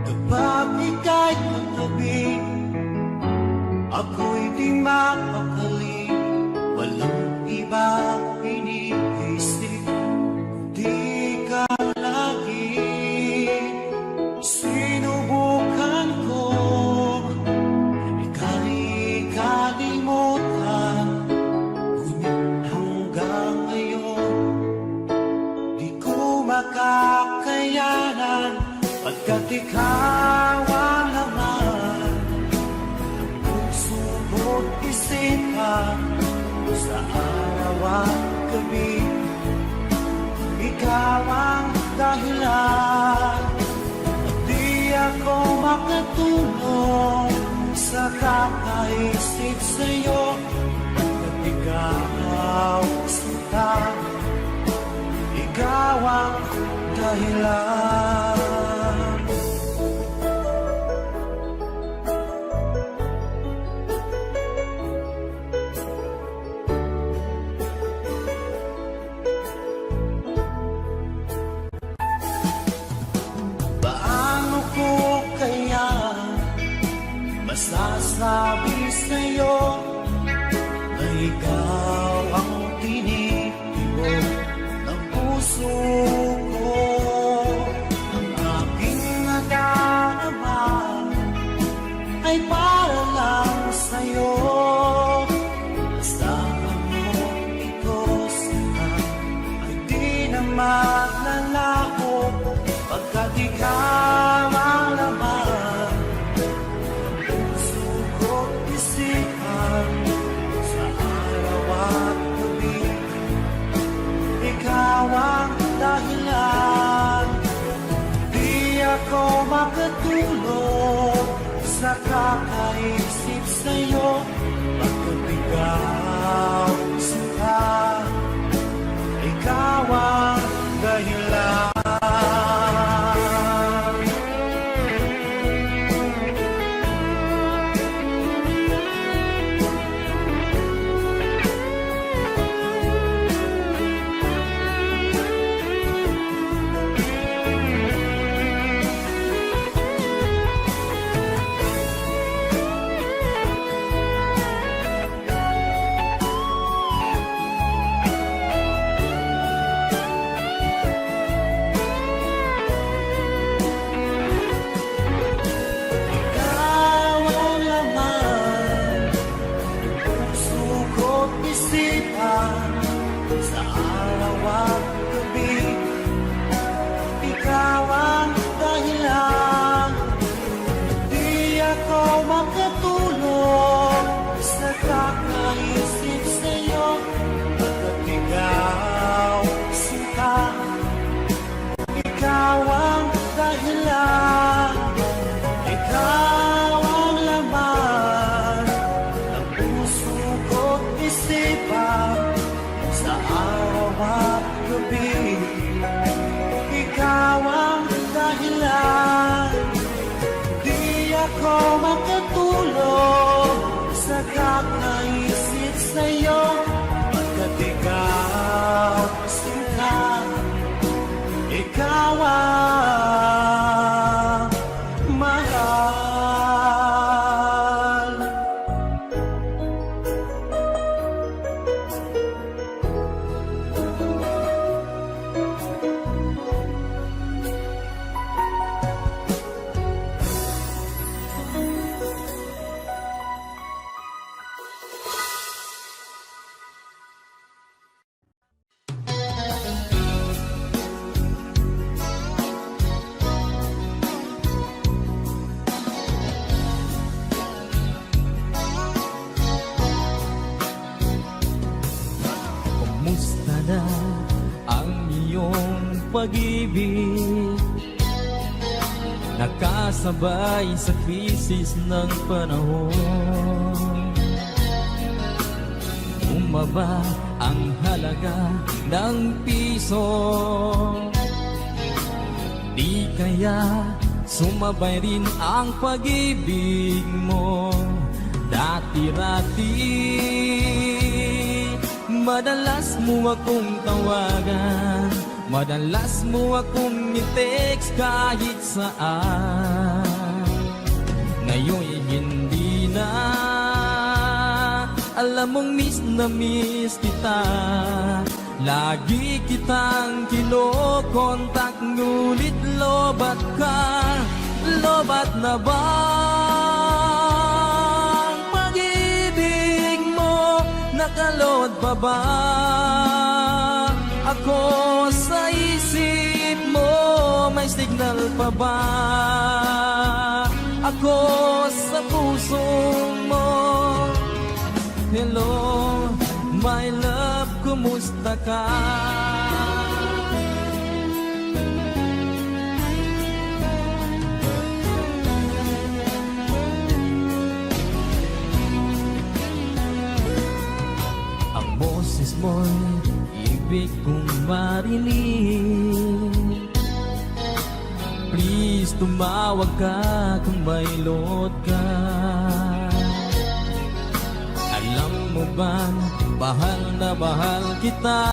Kapag ika'y katabi, ako'y di mapakali. Walang iba iniisip, di ka lagi. Sinubukan ko ika'y kalimutan, ngunit hanggang ngayon di ko makakayanan. Pagkat ikaw ang laman ng puso ko't isipan, sa araw at gabi, ikaw ang dahilan. At di ako makatulog sa kakaisip sa'yo, pagkat ikaw sinta, ikaw ang dahilan. Masasabi sa'yo na ikaw ang tinitibok ng puso ko. Ang aking nadarama ay para lang sa'yo. Kasama mo ito sana ay di na maglalaho, pagkat ikaw ang laman sa araw at gabi, ikaw ang dahilan. Di ako makatulog sa kakaisip sa'yo, pagkat ikaw sinta, ikaw ang dahilan. Sa araw at gabi, ikaw ang dahilan. Di ako makatulog sa kakaisip sa'yo, pagkat ikaw sinta, ikaw ang dahilan. Ikaw ang laman ng puso ko't isipan, sa araw at gabi, ikaw ang dahilan. Di ako makatulog sa kakaisip sa'yo, pagkat ikaw sinta, ikaw ang mahal. Kumusta na ang iyong pag-ibig? Nakasabay sa krisis ng panahon. Bumaba ang halaga ng piso. Di kaya sumabay rin ang pag-ibig mo dati-rati. Madalas mo akong tawagan, Madalas mo akong i-text kahit saan. Ngayon'y hindi na. Alam mong miss na miss kita. Lagi kitang kinokontak, ngunit lobat ka. Lobat na ba ang pag-ibig mo? Nakalod pa ba ako sa isip mo? May signal pa ba ako sa puso mo? Hello, my love, kumusta ka? Ang boses mo'y ibig kong marinig. Please, tumawag ka kung may load ka. Alam mo ba, bahal na bahal kita.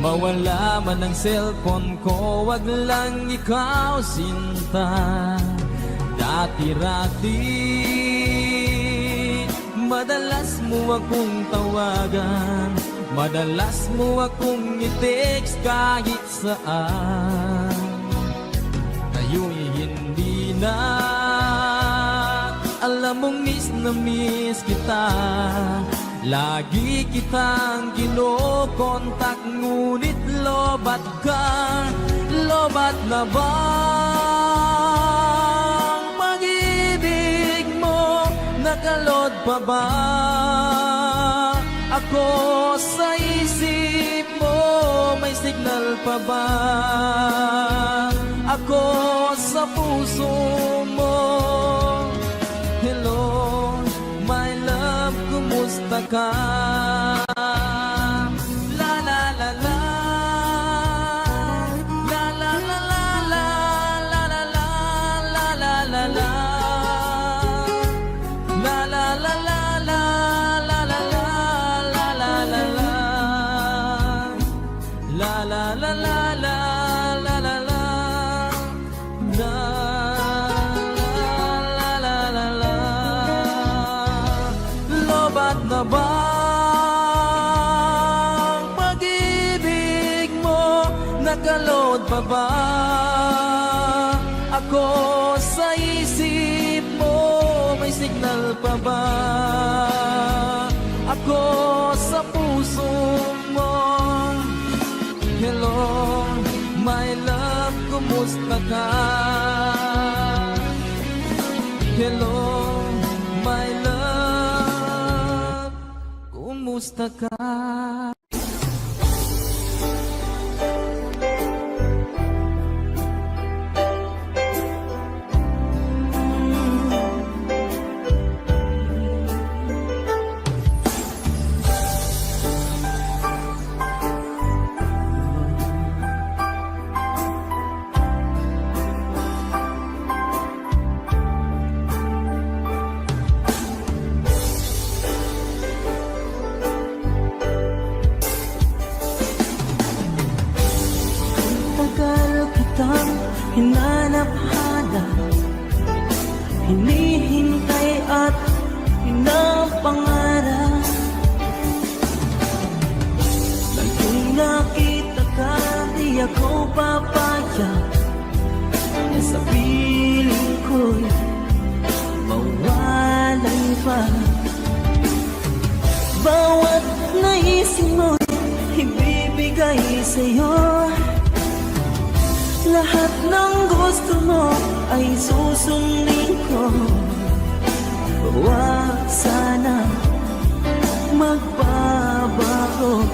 Mawala man ang cellphone ko, wag lang ikaw sinta. Dati-rati, madalas mo akong tawagan. Madalas mo akong i-text kahit saan. Ngayon'y hindi na. Alam mong miss na miss kita. Lagi kitang kinokontak, ngunit lobat ka. Lobat na ba ang pag-ibig mo? Nakalod pa ba ako sa isip mo? May signal pa ba ako sa puso mo? Hello, my love, kumusta ka? La la la la, la la la la la, la la la la la la la, la la la la la, la la la la la la la, la la la la la, la la la. Lobat na ba ang pag-ibig mo? Nakalod pa ba ako sa isip mo? May signal pa ba ako sa puso mo? Hello, my love, kumusta ka? Hello, my love, kumusta ka? Hinanap-hanap, hinihintay at pinapangarap. Naging nakita ka, di ako papayag na sa piling ko'y mawalan pa. Bawat naisip mo'y ibibigay sa'yo. Lahat ng gusto mo ay susundin ko. Huwag sana magbabago.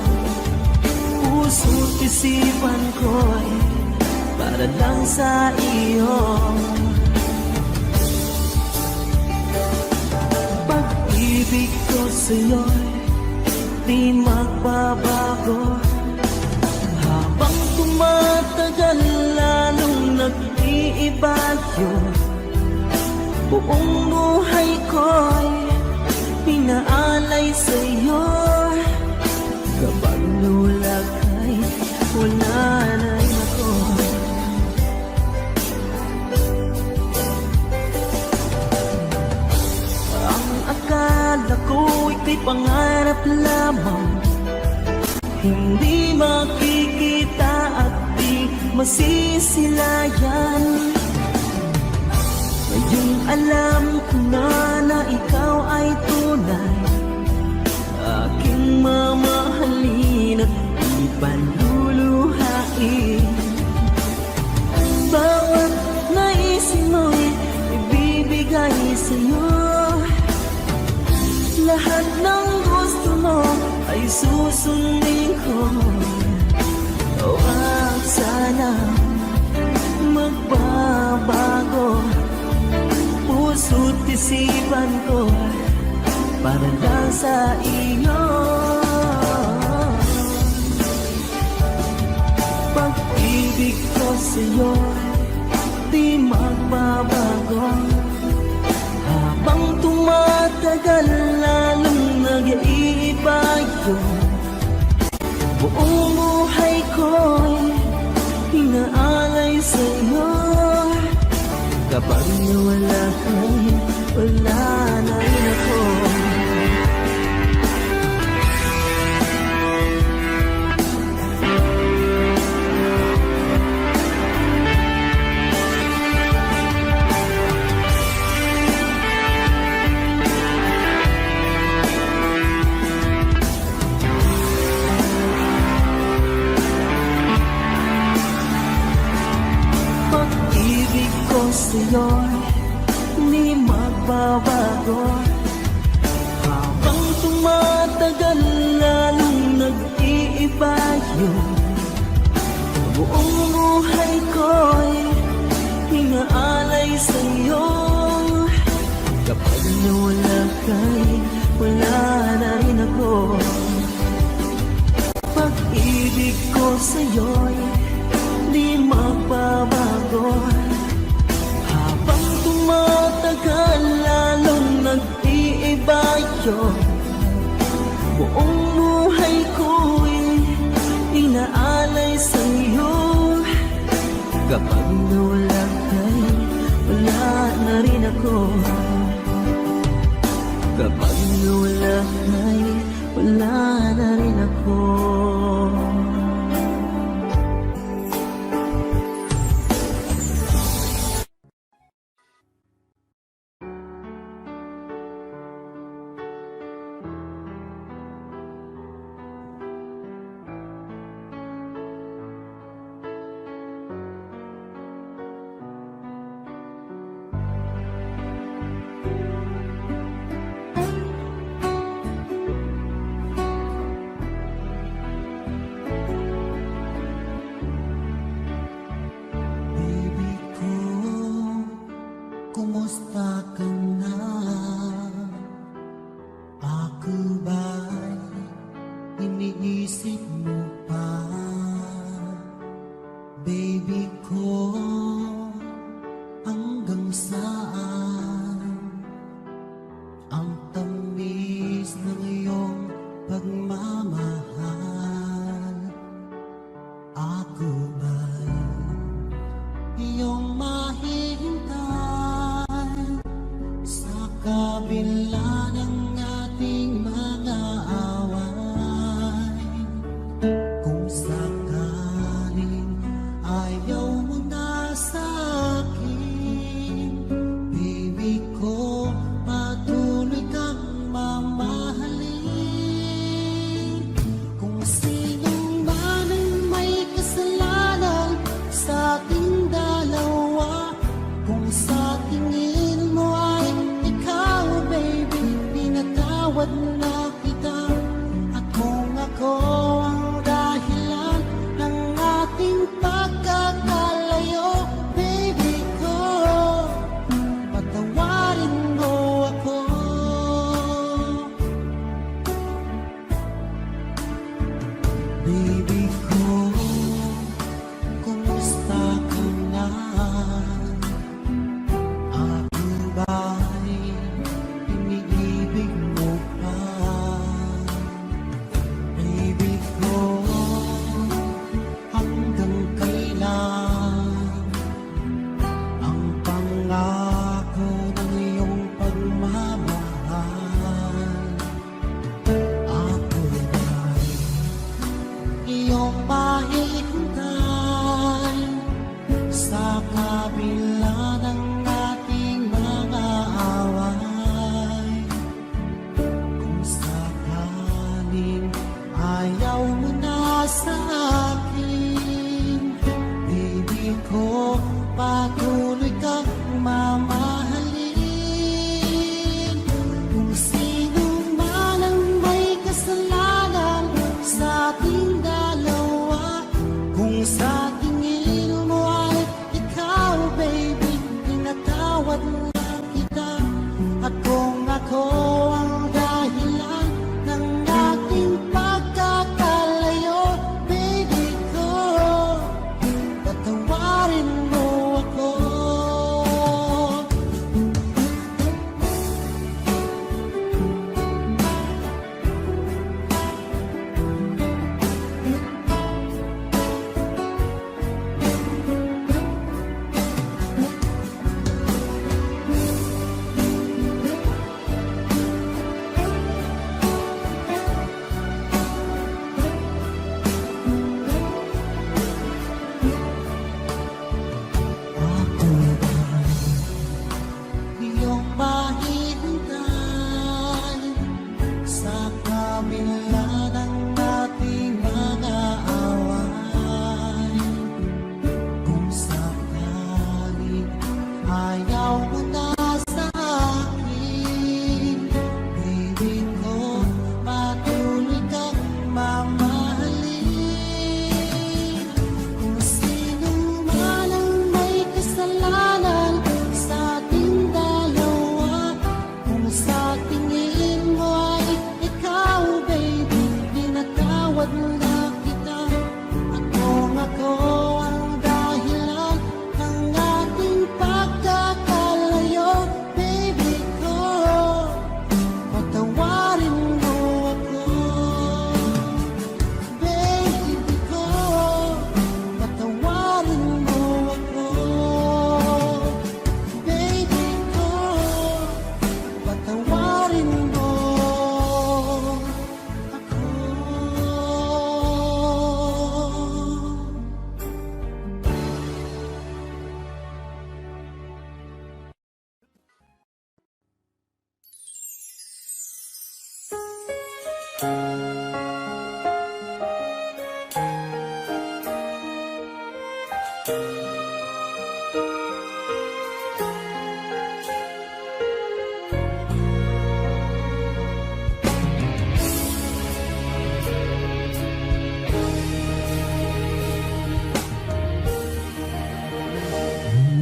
Puso't isipan ko'y para lang sa iyo. Pag-ibig ko sa'yo'y di magbabago. Habang tumatagal, lalong nag-iiba yun. Buong buhay ko'y pinaalay sa'yo. Kapag nawala ka'y wala na rin ako. Ang akala ko ika'y pangarap lamang, hindi makikita at di masisilayan. Ngayong alam ko na ikaw ay tunay, aking mamahalin at ipaluluhain. Bawat naisin mo'y ibibigay sa'yo, lahat ng gusto mo ay susundin ko. Huwag sana magbabago puso't isipan ko para lang sa iyo. Pag-ibig ko sa'yo di magbabago, habang tumatagal lalong nag-iiba yun. Buong buhay ko'y inaalay sa'yo, kapag nawala ka'y wala na rin ako. Pag-ibig ko sa'yo di magbabago, habang tumatagal lalong nag-iiba yun. Buong buhay ko'y inaalay sa'yo, kapag nawala ka'y wala na rin ako. Pag-ibig ko sa'yo'y di magbabago, habang tumatagal lalong nag-iiba yun. Buong buhay ko'y inaalay sa'yo, kapag nawala ka'y wala na rin ako. Kapag nawala ka'y wala na rin ako. Kumusta ka na? Ako ba'y iniisip mo pa? Baby ko, hanggang saan ang tamis ng iyong pagmamahal? Ako ba'y iyong mahihintay sa kabila ng ating mga away? Kung sakaling ayaw mo na sa akin, baby ko, patuloy kang mamahalin. Kung sino man ang may kasalanan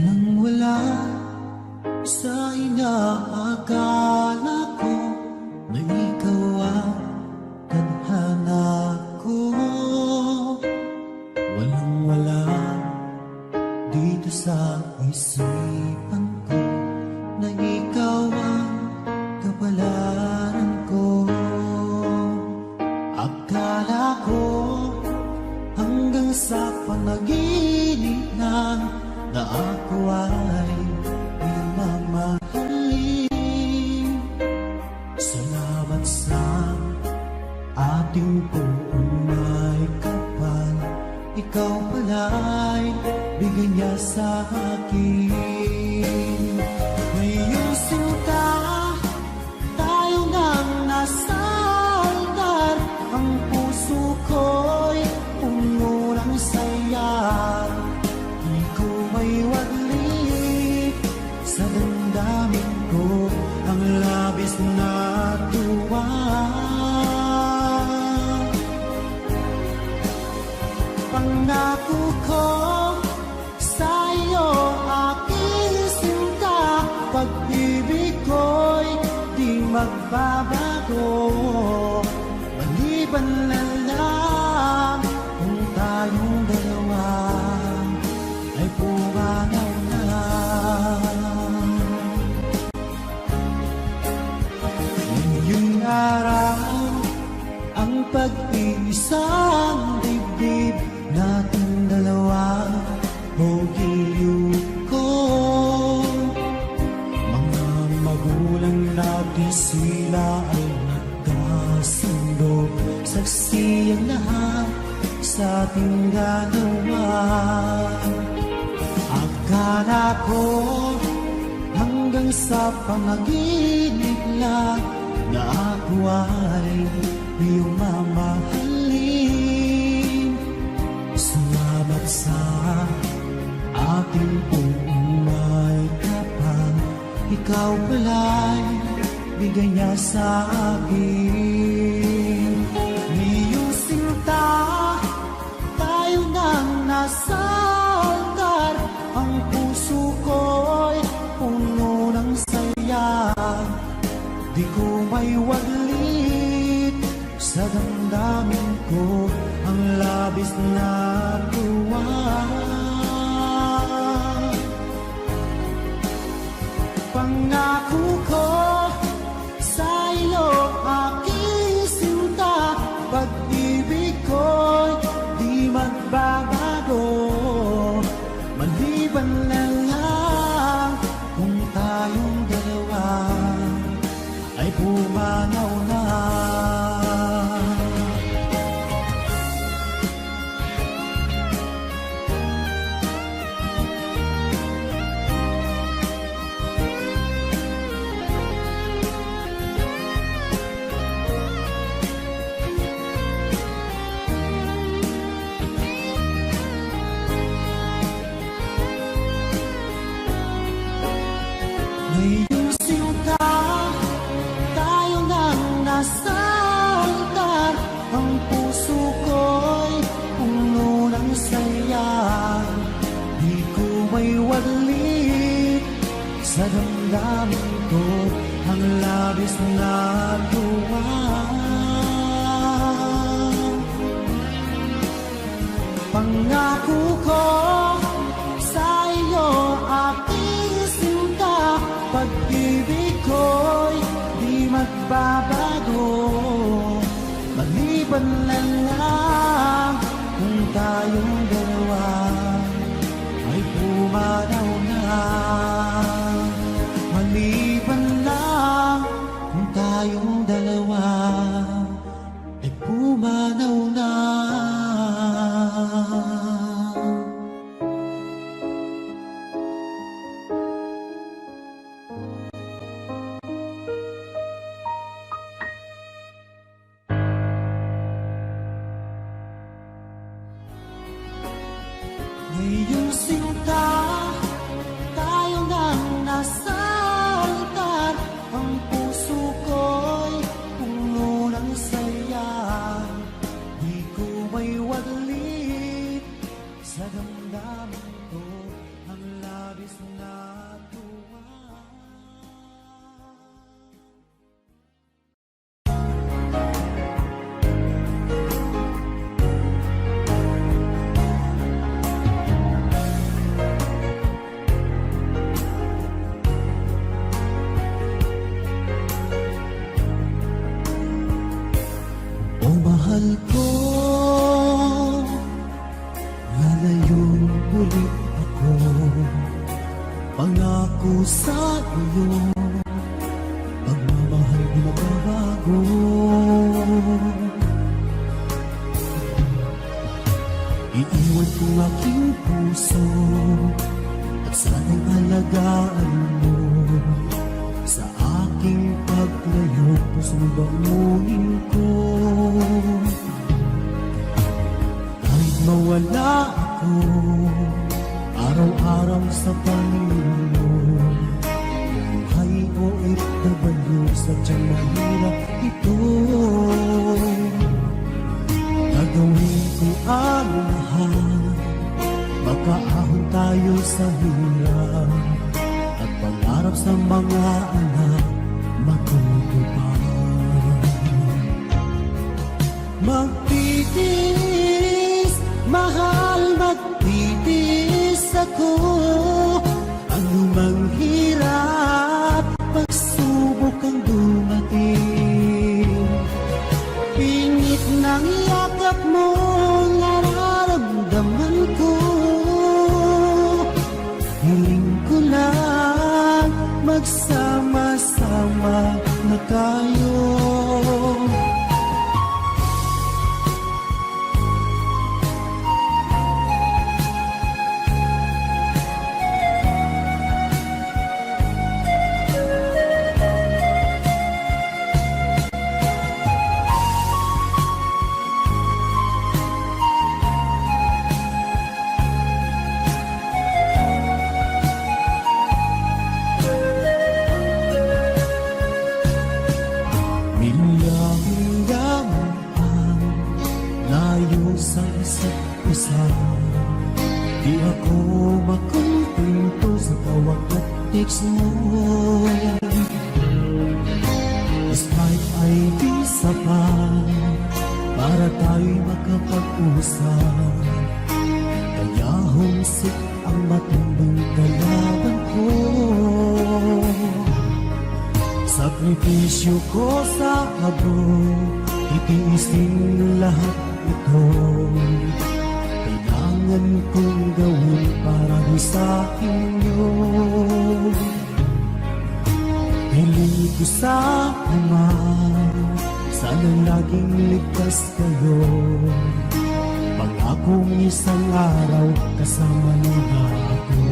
Nang wala sa inaakala ko na ikaw ang tadhana ko, walang wala dito sa isipan ko na ikaw ang kapalaran ko. Akala ko hanggang sa panaginip na ako ay iyong mamahalin. Salamat sa ating buong may kapal, ikaw pala'y bigay niya sa akin. Ngayong sinta, tayo nang nasa altar, ang puso ko'y puno ng saya. Di ko may waglit sa damdamin ko ang labis na tuwa. Pangako ko sa iyo, aking sinta, pag-ibig ko'y di magbabago. Maliban na lang kung tayong dalawa ay pumanaw na. Ngayong araw, ang pag-iisang dibdib natin dalawa o giliw ko. Mga magulang natin, sila ay nagkasundo, saksi ang lahat sa ating ganawa. Akala ko hanggang sa panaginip lang na ako ay iyong mamahalin. Salamat sa ating buong may kapal, ikaw pala'y bigay niya sa akin. Ngayong sinta, tayo nang nasa altar, ang puso ko'y puno ng saya. Di ko may waglit sa damdamin ko ang labis na tuwa. Pangako ko sa iyo, aking sinta, pag-ibig ko'y di magbabago. Maliban na lang kung tayong dalawa ay pumanaw na. Ngayong sinta, tayo nang nasa altar, ang puso ko'y puno ng saya. Di ko may waglit sa damdamin ko ang labis na tuwa. Pangako ko sa iyo, aking sinta, pag-ibig ko'y di magbabago. Maliban na lang kung tayong dalawa ay pumanaw na. Maliban lang kung tayong dalawa ay pumanaw na. ngayong sinta, tayo nang nasa altar. Ang puso ko'y puno ng saya, di ko may wadlit sa damdamin ko ang labis na tuwa. O mahal ko, lalayong ulit ako, pangako sa iyo, pagmamahal di magbabago. Iiwan kong aking puso at sana'y alagaan mo. Sa aking paglayo, pusong bangunin ko. Kahit mawala ako, araw-araw sa Panginoon mo. Buhay o OFW, sadyang mahirap ito. Gagawin ko ang lahat, makaahon tayo sa hirap, at pangarap sa mga anak matutupad. Magtitiis, mahal, magtitiis ako. Anumang hirap, pagsubok ang dumating. Pingit ng yakap mo, nararamdaman ko. Hiling ko lang, magsama-sama na tayo. Milya-milya mo ang layo sa isa't isa. Di ako makumpinto sa tawag at text mo. Despite ay di sapat para tayo'y makapag-usap. Kaya homesick ang matinding kalaban ko. Sakripisyo ko sa abroad, itiisin lahat ito. Kailangan kong gawin para di sa inyo. Hiling ko sa Ama, sana laging ligtas kayo. Pangakong isang araw kasama niyo ako.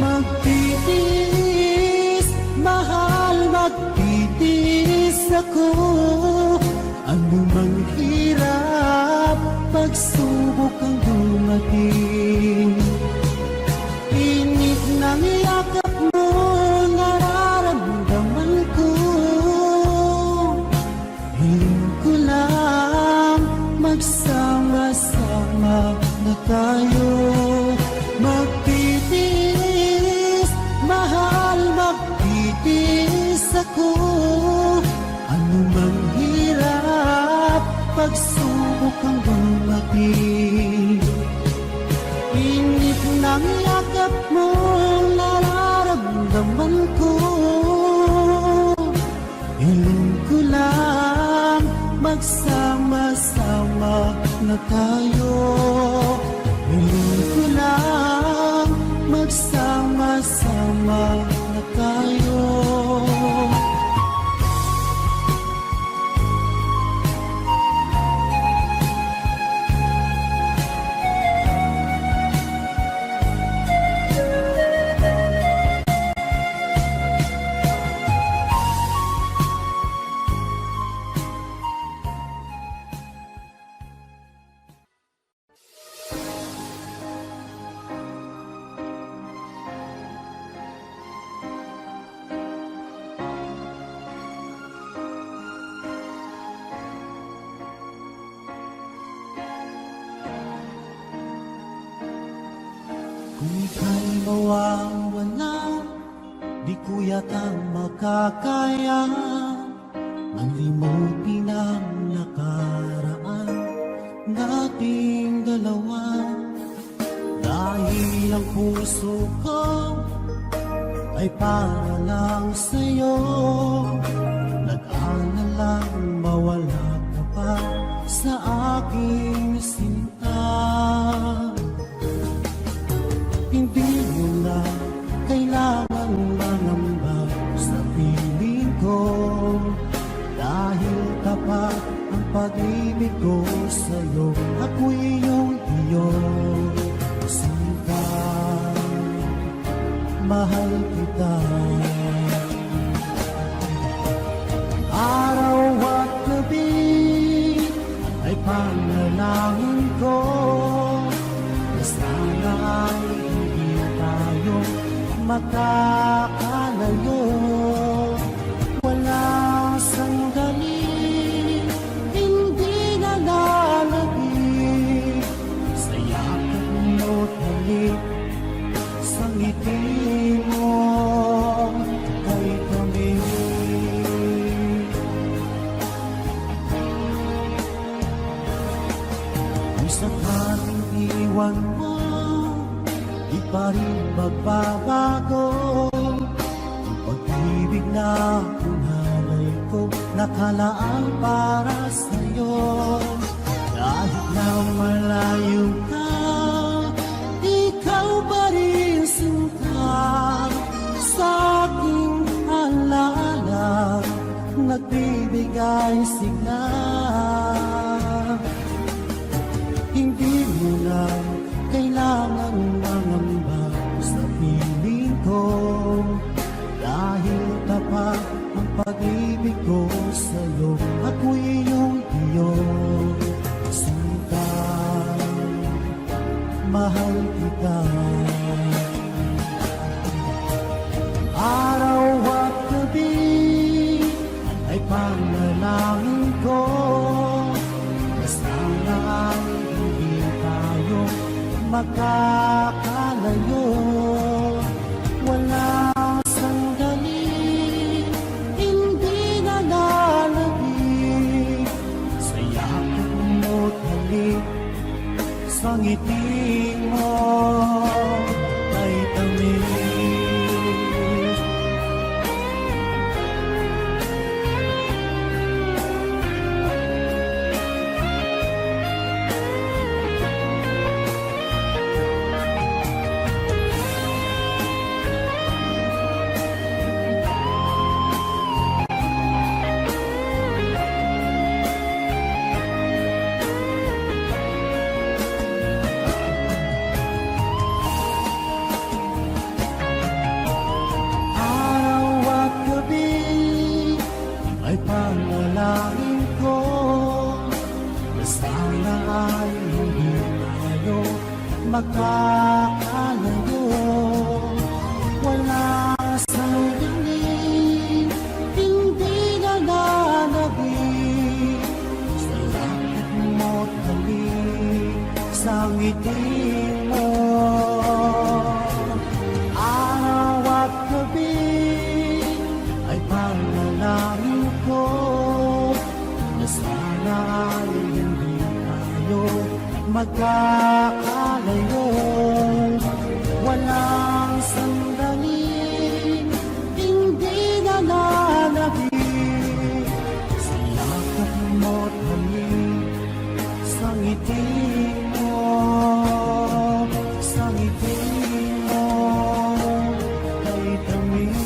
Magtitiis, mahal, magtitiis ako. Anumang hirap, pagsubok ang dumating. Init ng yakap mo, nararamdaman ko. Hiling ko lang, magsama-sama na tayo. Magtitiis, mahal, magtitiis ako. Anumang hirap, pagsubok ang dumating. Init ng yakap mo, nararamdaman ko. Hiling ko lang, magsama-sama na tayo. Hiling ko lang, magsama-sama na tayo. Kung ika'y mawawala, di ko yata makakaya ang limutin ang nakaraan nating dalawa. Dahil ang puso ko ay para lang sa'yo, nag-aalalang mawala ka pa sa aking sinta. Hindi mo na kailangan mangamba sa piling ko, dahil tapat ang pag-ibig ko sa'yo. Ako'y iyong sinta, mahal kita. Araw at gabi ay panalangin ko na sana ay hindi tayo makakalayo. Walang sandali, hindi na lalabig sa yakap mo't halik, sa ngiti mo kay kami. Kung sakaling iwan mo, di pa rin magbabago ang pag-ibig na pinalay ko, nakalaan para sa'yo. Kahit na malayo ka, ikaw pa rin sinta, sa aking alala nagbibigay sigla. Hindi mo na kailangan mangamba sa piling ko, dahil tapat ang pag-ibig ko sa'yo. Ako'y iyong sinta, mahal kita. Araw at gabi ay panalangin ko na sana ay hindi tayo makakalayo. Walang sandali, hindi na lalabig sa yakap mo't halik, sa ngiti mo ay tamis. Ay panalangin ko na sana ay hindi tayo makakalayo. Wala sandali, hindi na lalabig sa lakad mo't halik, sa ngiti mo. Araw at gabi ay panalangin ko na sana ay hindi tayo magkakalayo. Walang sandali, hindi na lalabig sa yakap mo't halik, sa ngiti mo, sa ngiti mo kay tamis.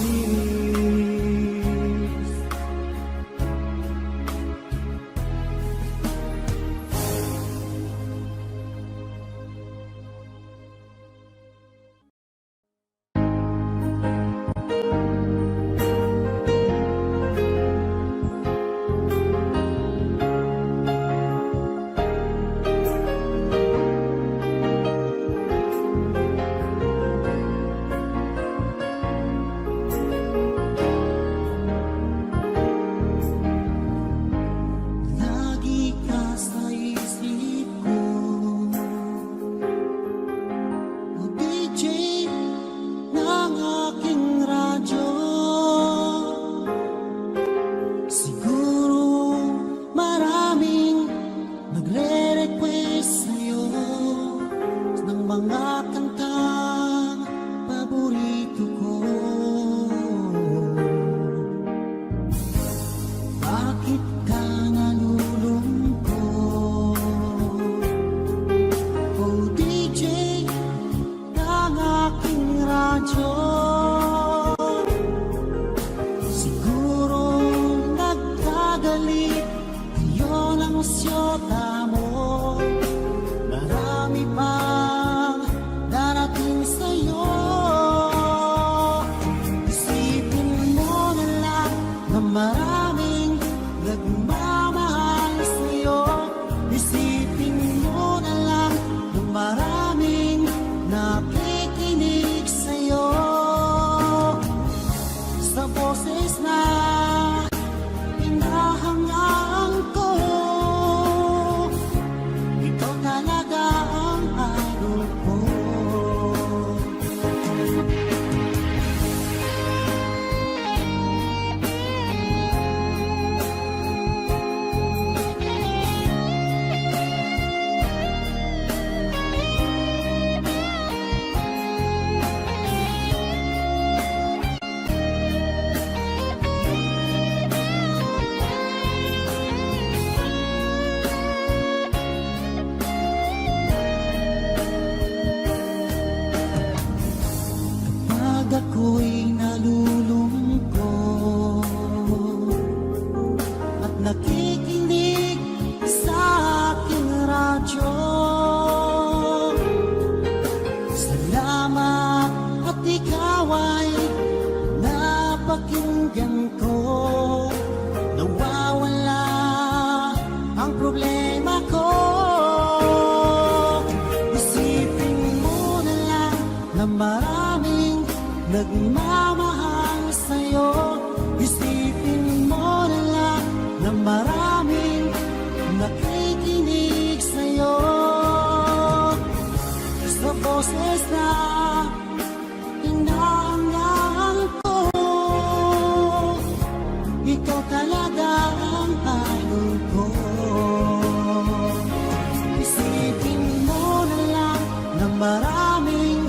maraming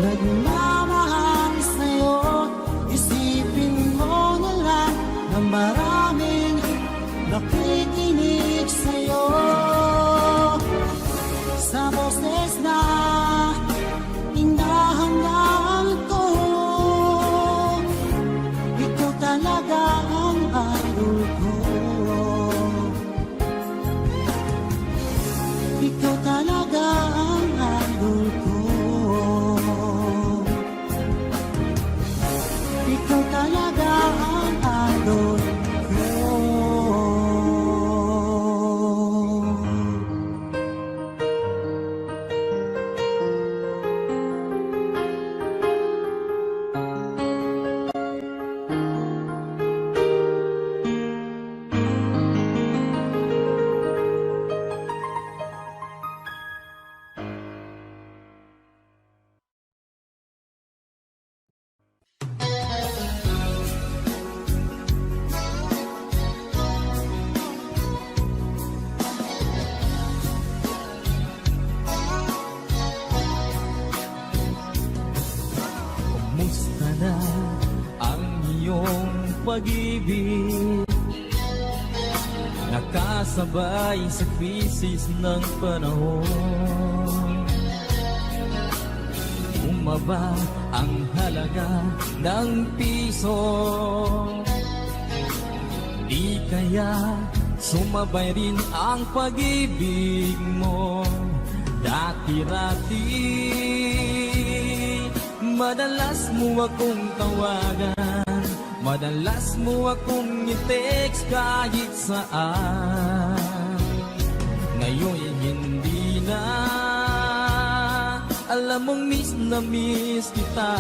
nagmamahal sa'yo. Isipin mo na lang na maraming nakikinig sa'yo. Sa boses na hinahangaan ko, ikaw talaga ang idol ko. Ikaw talaga ang idol ko. Ikaw talaga ang idol ko. Kumusta na ang iyong pag-ibig? Nakasabay sa krisis ng panahon. Bumaba ang halaga ng piso. Di kaya sumabay rin ang pag-ibig mo. Dati-rati madalas mo akong tawagan, madalas mo akong i-text kahit saan. Ngayon hindi na, alam mong miss na miss kita.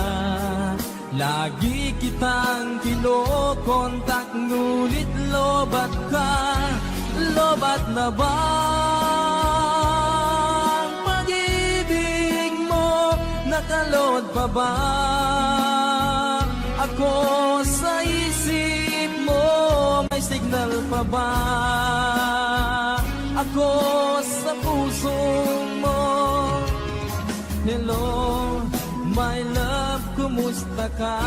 Lagi kitang kinokontak, ngunit lobat ka. Lobat na ba ang pag-ibig mo? Nakalod pa ba ako sa isip mo? May signal pa ba ako sa puso mo? Hello, my love, kumusta ka?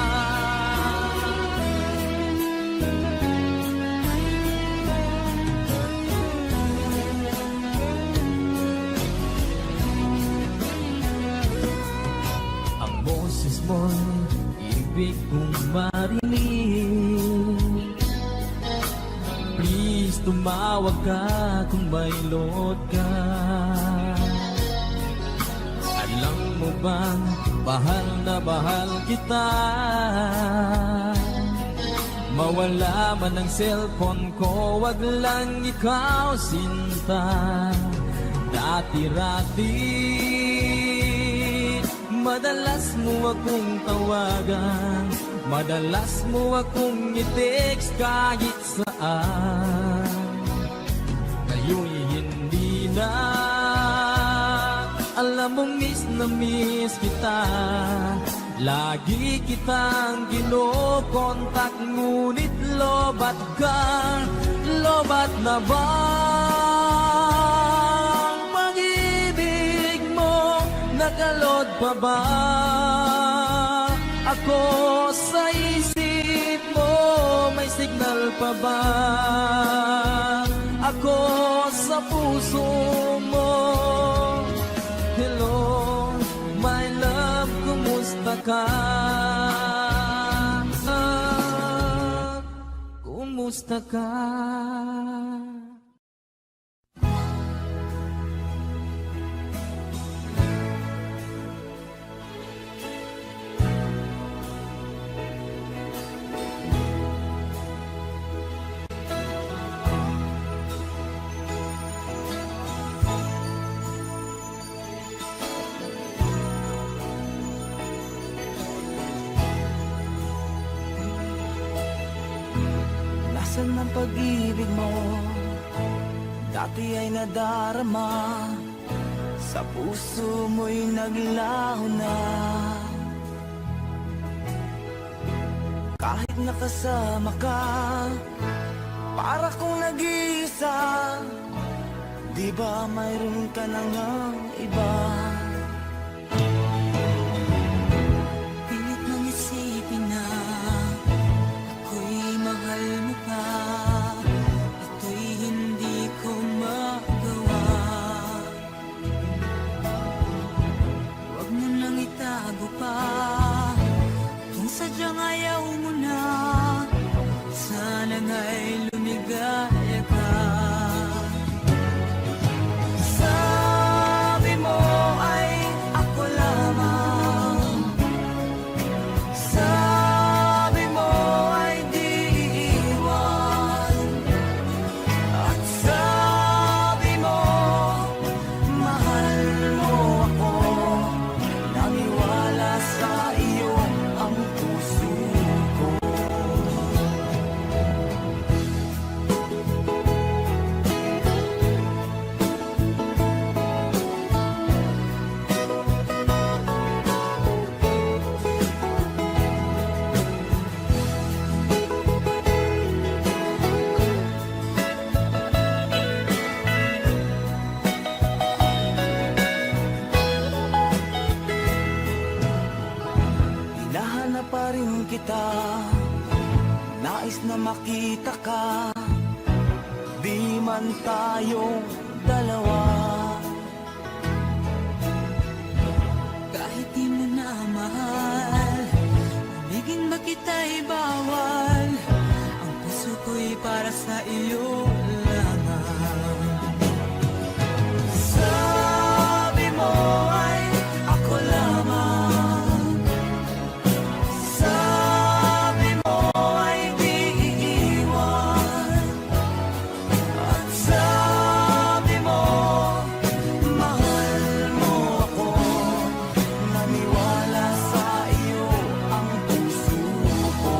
Ang boses mo'y ibig kong marinig. Please, tumawag ka kung may load ka. Alam mo bang bahal na bahal kita? Mawala man ang cellphone ko, wag lang ikaw sinta. Dati-rati madalas mo akong tawagan, madalas mo akong i-text kahit saan. Ngayon hindi na, alam mong miss na miss kita. Lagi kitang kinokontak, ngunit lobat ka. Lobat na ba ang pag-ibig mo? Nakalod pa ba ako sa isip mo? May signal pa ba ako sa puso mo? Hello, my love, kumusta ka? Kumusta ka? Nasaan ang pag-ibig mo? Dati ay nadarama, sa puso mo'y naglaho na. Kahit nakasama ka, para kong nag-iisa. Di ba mayroon ka na ngang iba? kita, nais na makita ka, di man tayong dalawa. Kahit di mo na mahal, ibigin ba kita'y bawal, ang puso ko'y para sa iyo lamang. Sabi mo ay ako lamang, sabi mo ay di iiwan, at sabi mo mahal mo ako, naniwala sa iyo ang puso ko.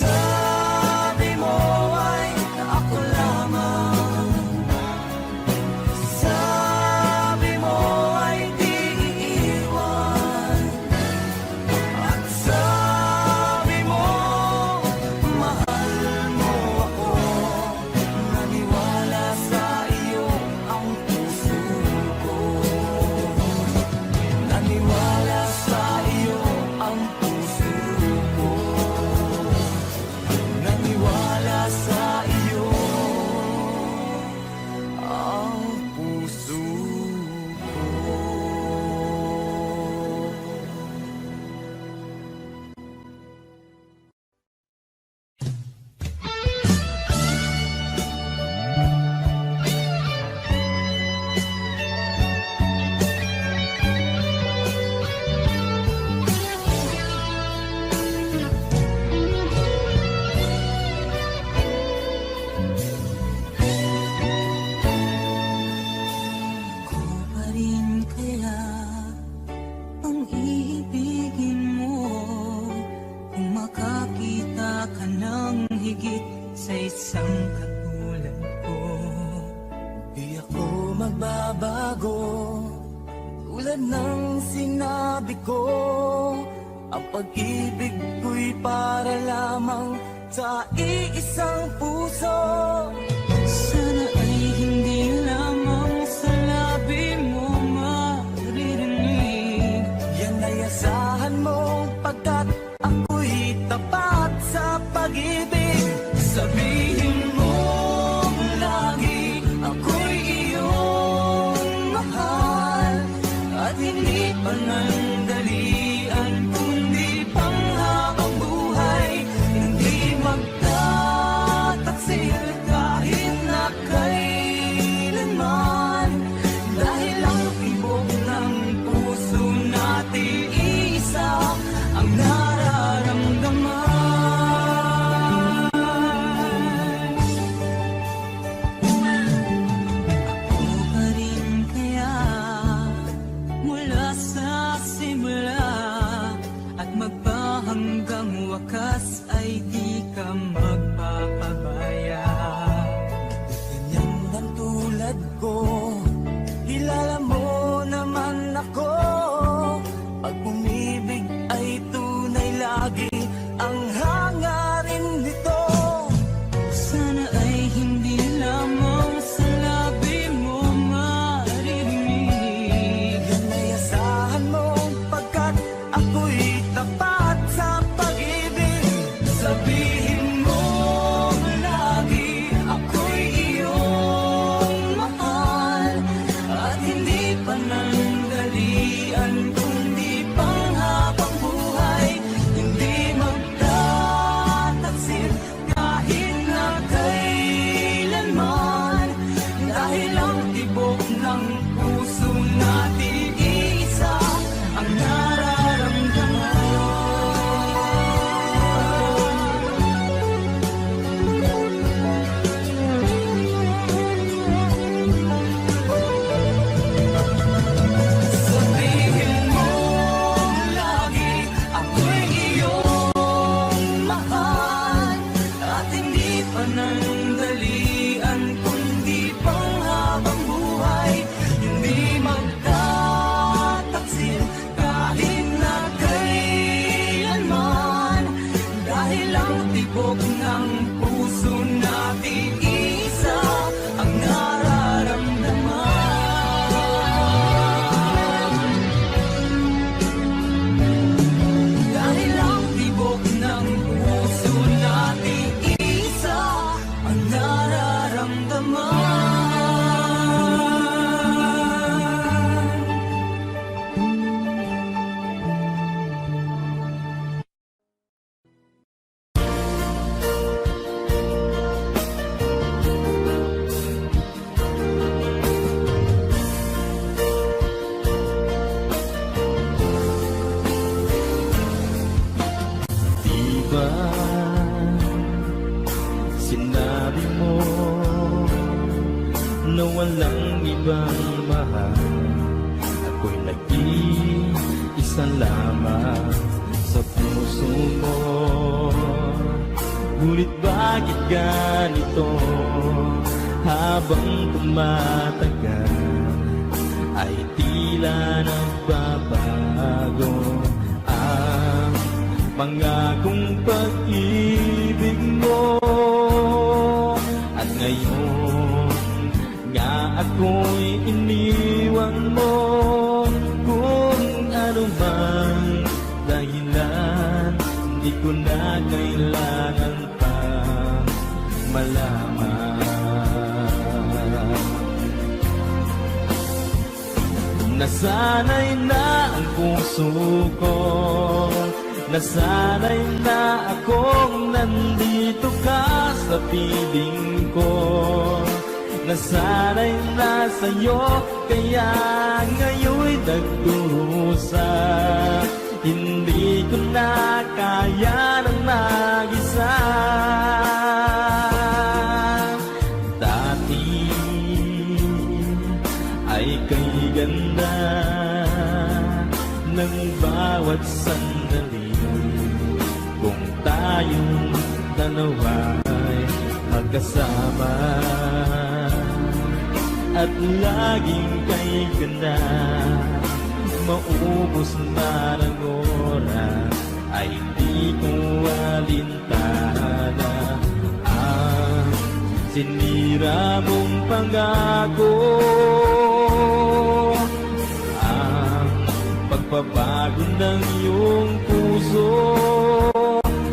Sabi mo ay ako lamang, sabi mo ay di iiwan, at sabi mo mahal mo ako, naniwala sa iyo ang puso ko. Naniwala sa iyo ang puso ko. Naniwala sa iyo ang puso ko. Ko pa rin kaya ang iibigin mo kung makakita ka ng higit sa isang katulad ko? Di ako magbabago, tulad ng sinabi ko, ang pag-ibig ko'y para lamang sa iisang puso. Sana ay hindi lamang sa labi mo maririnig, yan ay asahan mo pagkat ako'y tapat sa pag-ibig. Sabihin mo lagi ako'y iyong mahal, at hindi panandalian kundi panghabang buhay. Hindi magtataksil kahit na kailanman, dahil ang tibok ng puso natin isa ang nararamdaman. Ako pa rin kaya mula sa simula at magpahanggang wakas ay di ka magpapabaya. Ganyan lang tulad ko, kilala mo naman ako, pag umibig ay tunay lagi ang hangarin nito. Sana ay hindi lamang sa labi mo maririnig, yan ay asahan mo pagkat ako'y tapat sa pag-ibig. Sabihin mo lagi ako'y iyong mahal, at hindi panandalian kundi panghabang buhay. Hindi magtataksil kahit na kailanman, dahil ang tibok ng puso natin isa ang nararamdaman. Sabihin mo lagi ako'y iyong mahal, at hindi panandalian kundi panghabang buhay. Hindi mahal. Ako'y nag-iisa lamang sa puso mo. Ngunit bakit ganito? Habang tumatagal ay tila nagbabago ang pangakong pag-ibig mo. At ngayon nga ako'y iniwan mo. Kung ano man dahilan, di ko na kailangan pang malaman. Nasanay na ang puso ko, nasanay na akong nandito ka sa piling ko. Nasanay na sa'yo, kaya ngayon'y nagdurusa. Hindi ko na kaya ng mag-isa. Dati ay kay ganda ng bawat sandali. Kung tayong dalawa'y magkasama at laging kay ganda, maubos na ng oras ay di ko alintana ang sinira mong pangako. Ang pagbabago ng iyong puso,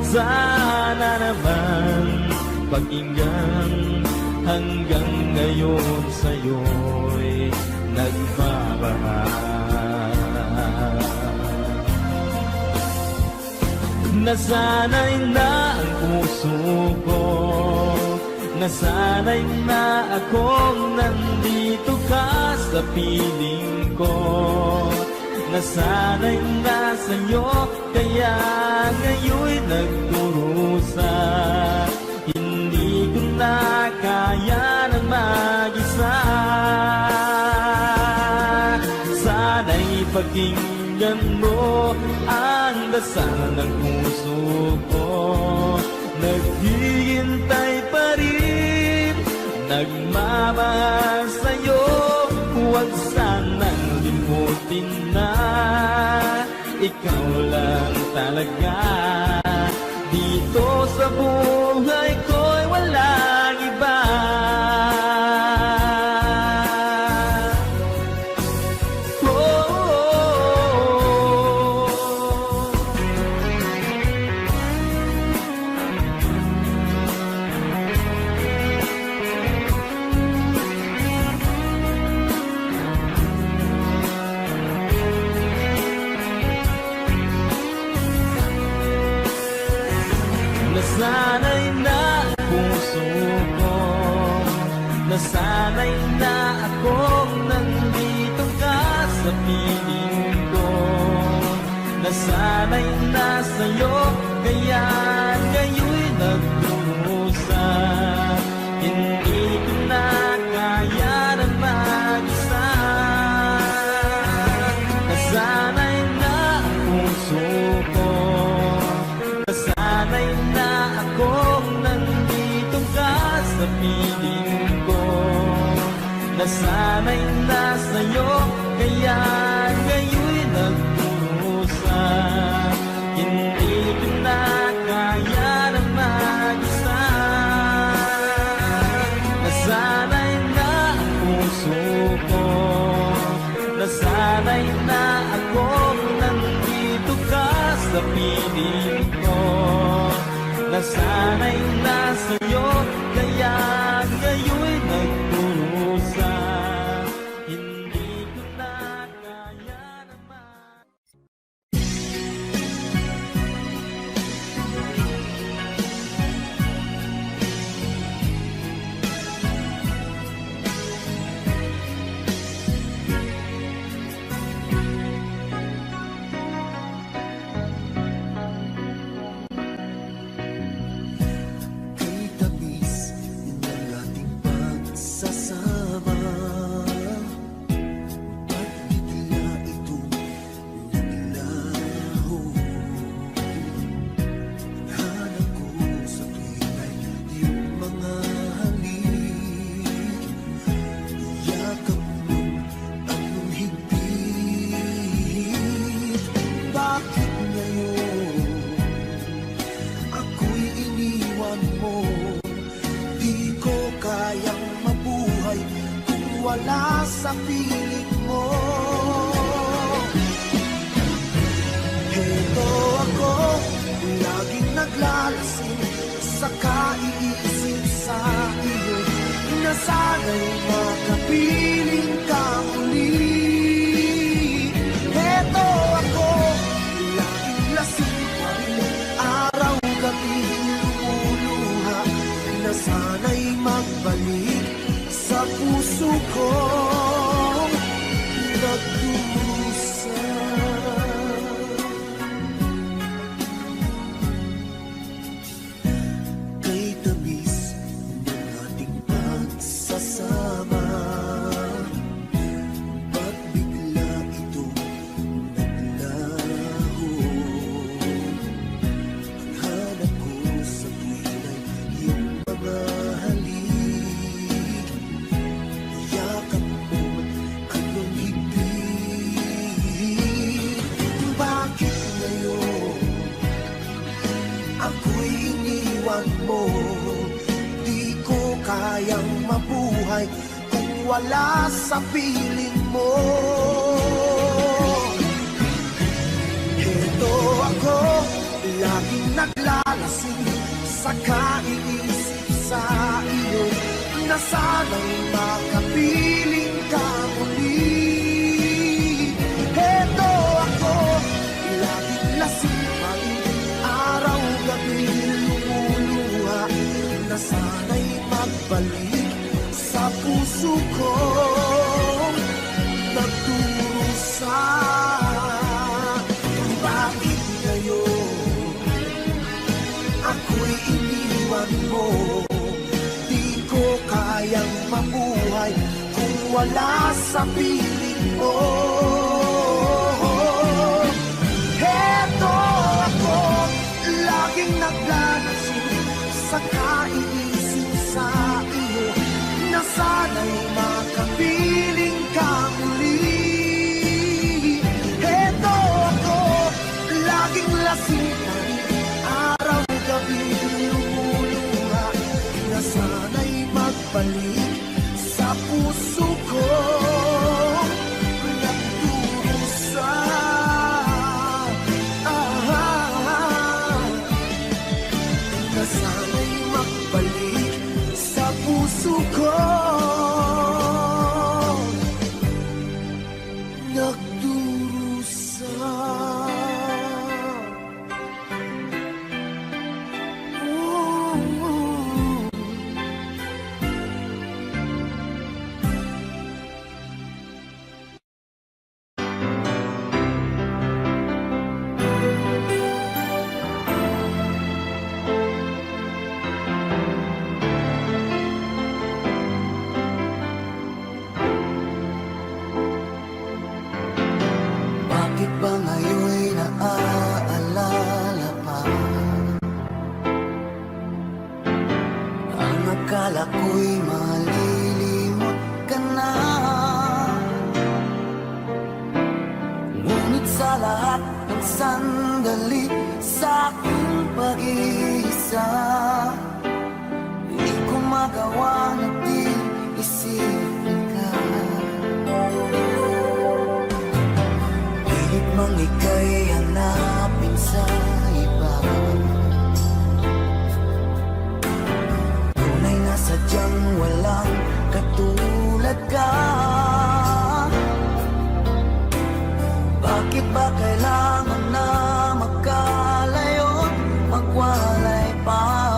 sana naman pakinggan. Hanggang ngayon sa'yo'y nagmamahal. Nasanay na ang puso ko, nasanay na akong nandito ka sa piling ko. Nasanay na sa'yo, kaya ngayon'y nagdurusa. Hindi ko na kaya ng mag-isa. Sana'y pakinggan mo ang dasal ng puso ko. Naghihintay pa rin, nagmamahal sa'yo. Huwag sanang limutin na ikaw lang talaga. Dito sa buhay ko'y walang iba. Nasanay na ang puso ko, nasanay na akong nandito ka sa piling ko. Nasanay na sa'yo, kaya ngayon'y nagdurusa. Hindi ko na kaya na mag-isa. Nasanay na ang puso ko, nasanay na akong nandito ka sa piling ko. Nasanay na sa'yo, kaya ngayon'y nagdurusa. Hindi ko na kaya na mag-isa. Nasanay na ang puso ko, nasanay na akong nandito ka sa piling ko. Nasanay na sa'yo, kaya ngayon'y nagdurusa. Hindi ko na kaya naman. Kay tabi sa piling mo. Heto ako, laging naglalasing sa kaiisip sa iyo, na sana'y makapiling ka muli. Heto ako, laging lasing pa rin, araw-gabi lumuluha, na sana'y magbalik sa puso kong nagdurusa. Kay tamis ng ating pagsasama, ba't bigla itong naglaho? Ang hanap ko sa tuwin ay iyong mga halik, yakap mo anong higpit. Bakit ngayon ako'y iniwan mo? Di ko kayang mabuhay kung wala sa piling mo. Heto ako, laging naglalasing sa kaiisip sa iyo, na sana'y makapiling ka muli. Heto ako, laging lasing pa rin, araw-gabi lumuluha, na sana'y magbalik sa puso ko nagdurusa. Bakit ngayon ako'y iniwan mo? Di ko kayang mabuhay kung wala sa piling mo. Heto ako, laging naglalasing sa kaiisip sa iyo, na sana'y makapiling ka muli. Heto ako, laging lasing pa rin, araw-gabi lumuluha, na sana'y magbalik sa puso ko nagdurusa. Na sana'y magbalik sa puso ko nagdurusa. Bakit ba ngayon'y naaalala pa ang akala ko'y malilimot ka na? Ngunit sa lahat ng sandali sa aking pag-iisa, di ko magawa na di isipin ka. Pilit mang ika'y hanapin sa iba, tunay na sadyang walang katulad ka. Bakit ba kailangan na magkalayo't magwalay pa?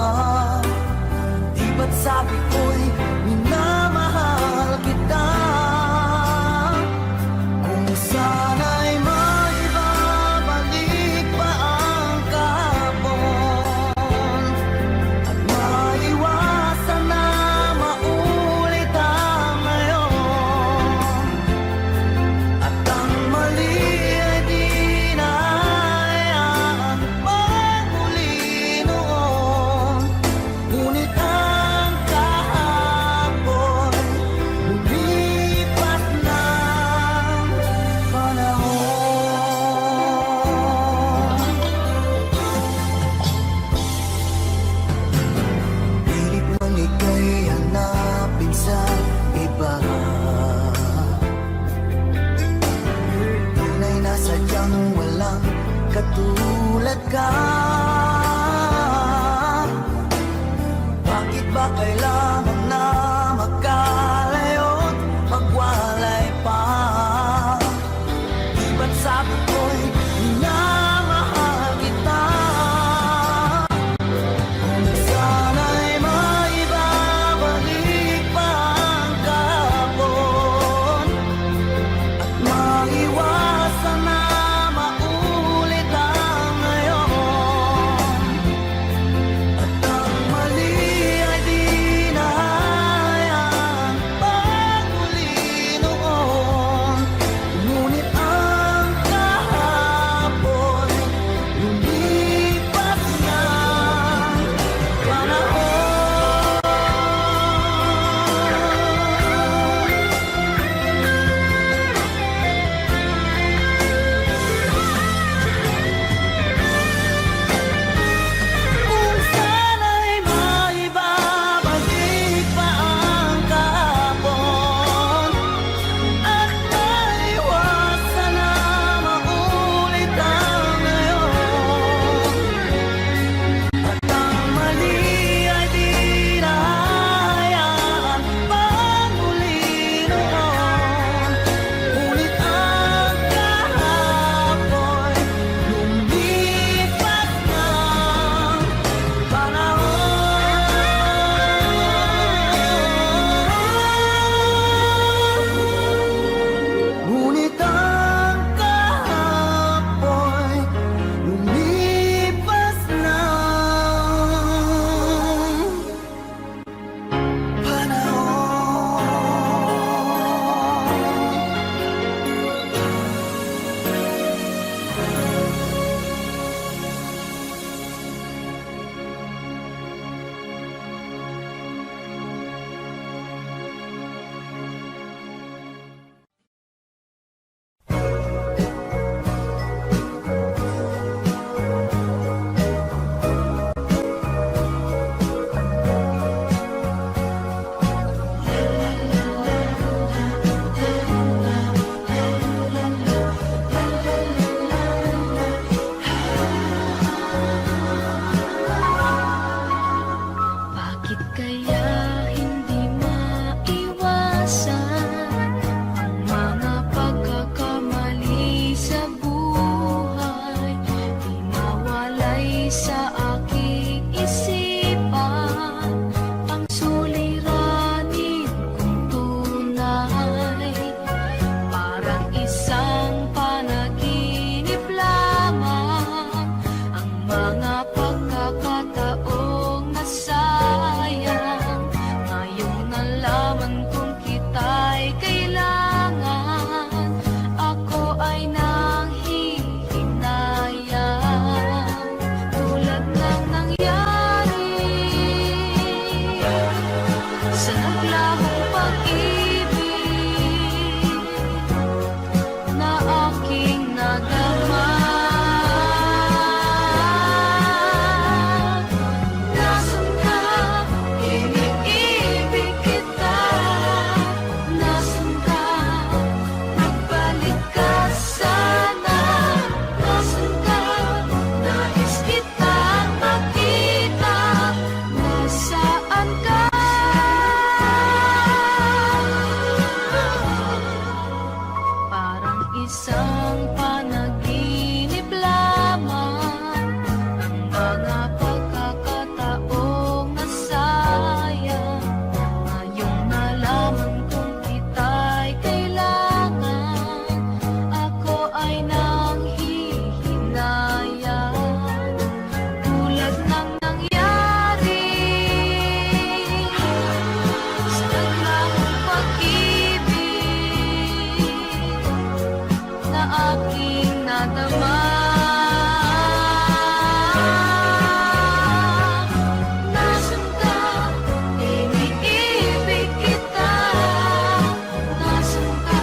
isang panaginip lamang, ang mga pagkakataong nasayang. Ngayong nalaman kong kita'y kailangan, ako ay nanghihinayang. Tulad ng nangyari sa naglaong pag-ibig na aking nadama. Nasaan ka? Iniibig kita. Nasaan ka?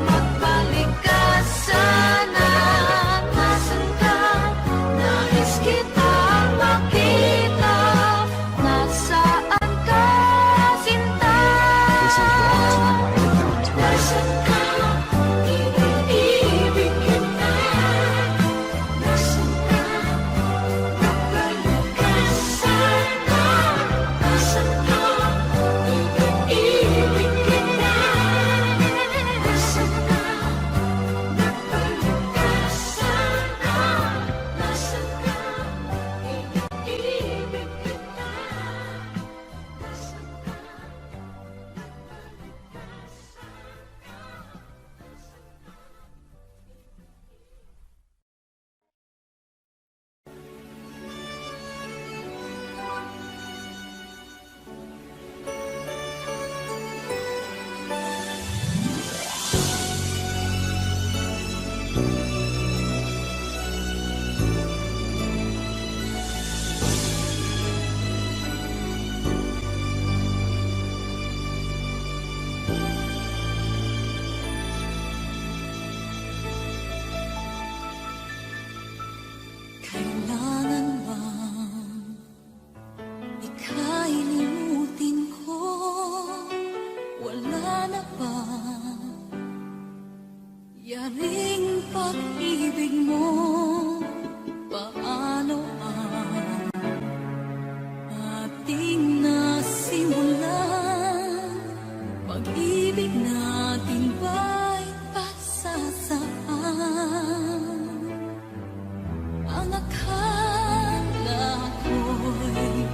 Magbalik ka sana. Nasaan ka? Nais kitang makita. Nasaan ka, sinta? Nasaan ka? Iniibig kita. Nasaan ka? Magbalik ka sana. Nasaan ka? Iniibig kita. Nasaan ka? Magbalik ka sana. Nasaan ka? Iniibig kita. Nasaan ka? Kailangan bang ika'y limutin ko? Wala na ba yaring pag-ibig mo? Paano ang ating nasimulan? Pag-ibig natin ba'y pasasaan? Ang akala ko'y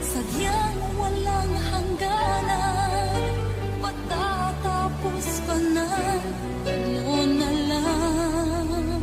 sadyang walang hangganan, matatapos pa na, ano na lang.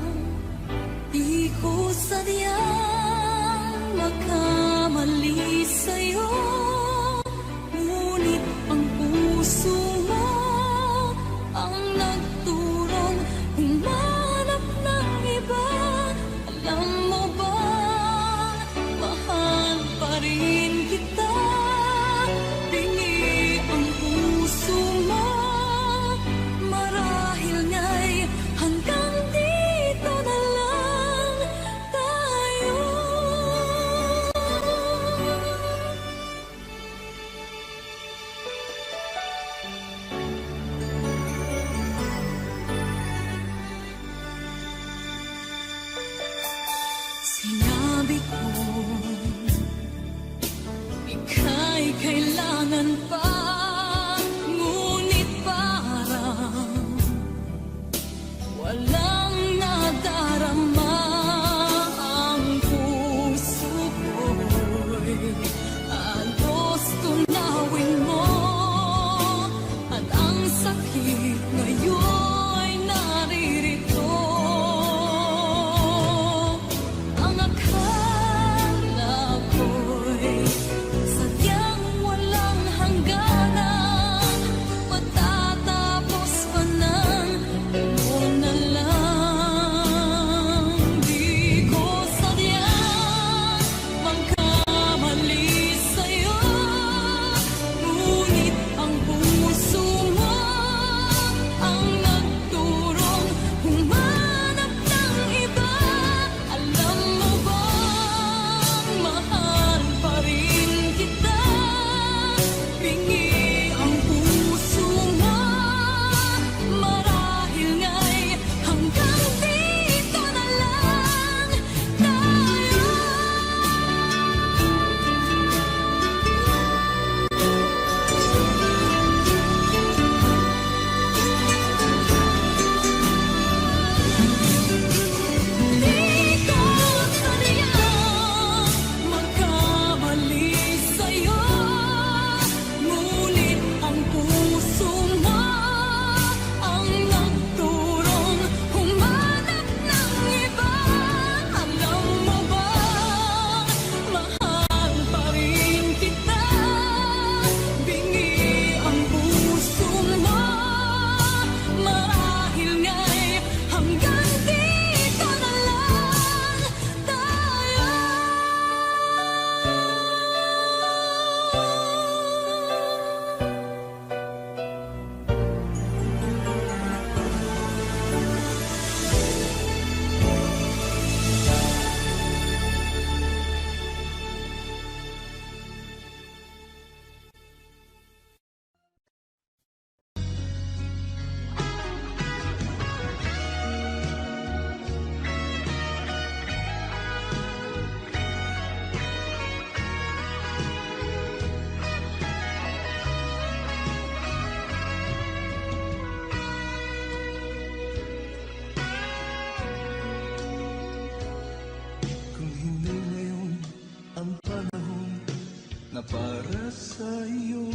para sa'yo.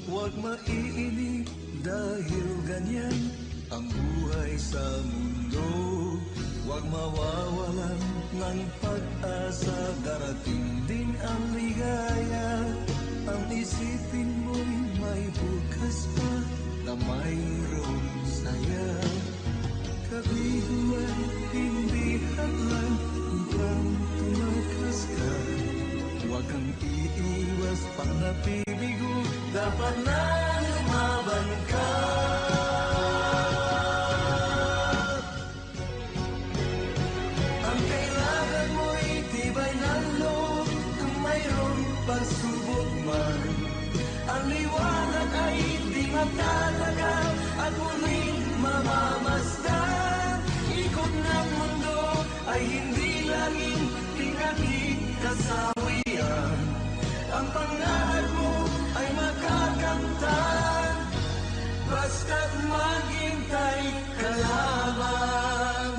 Huwag maiinip dahil ganyan ang buhay sa mundo. Huwag mawawalan ng pag-asa, darating din ang ligaya. Ang isipin mo'y may bukas pa na mayroong saya. Kabiguan, hindi hadlang upang tumakas ka. Huwag kang iiwas pang napibigo, dapat na lumaban ka. Ang kailangan mo'y tibay ng loob, kung mayroong pagsubok man. Ang liwanag ay di matalaga at muling mamamasdan. Ikot ng mundo ay hindi laging pinagkikasawian. Ang pangarap mo ay makakamtan, basta't maghintay ka lamang.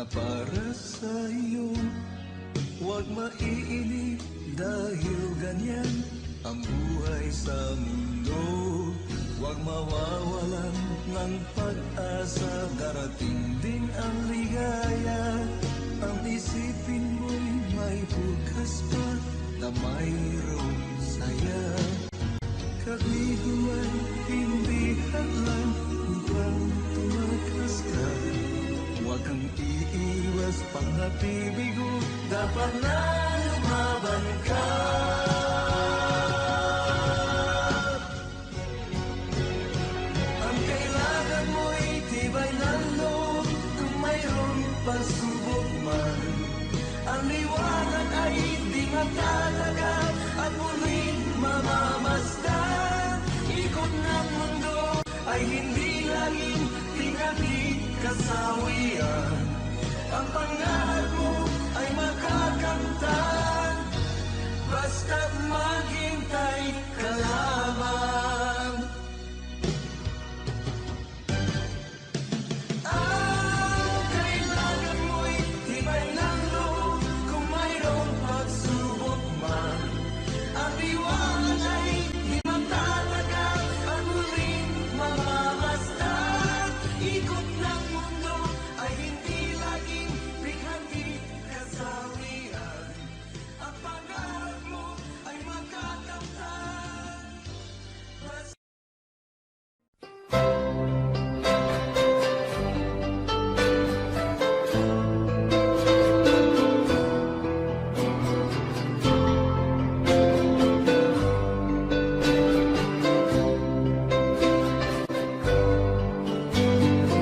Na para sa'yo, huwag maiinip dahil ganyan ang buhay sa mundo. Huwag mawawalan ng pag-asa, darating din ang ligaya. Ang isipin mo'y may bukas pa na mayroong saya. Kabiguan, hindi hadlang upang tumakas ka. Huwag kang iiwas pang napibigo, dapat na lumaban ka. Ang kailangan mo'y tibay ng loob, kung mayroong pagsubok man. Ang liwanag ay di matalaga at muling mamamasdan. Ikot ng mundo ay hindi laging pinagkikasawian. Ang pangarap mo ay makakamtan, basta't maghintay ka lamang. Ang kailangan mo'y tibay ng loob, kung mayroong pagsubok man. Ang liwanag ay di matalaga at muling mamamasdan. Ikot ng mundo ay hindi laging pinagkikasawian. Ang pangarap mo ay makakamtan, basta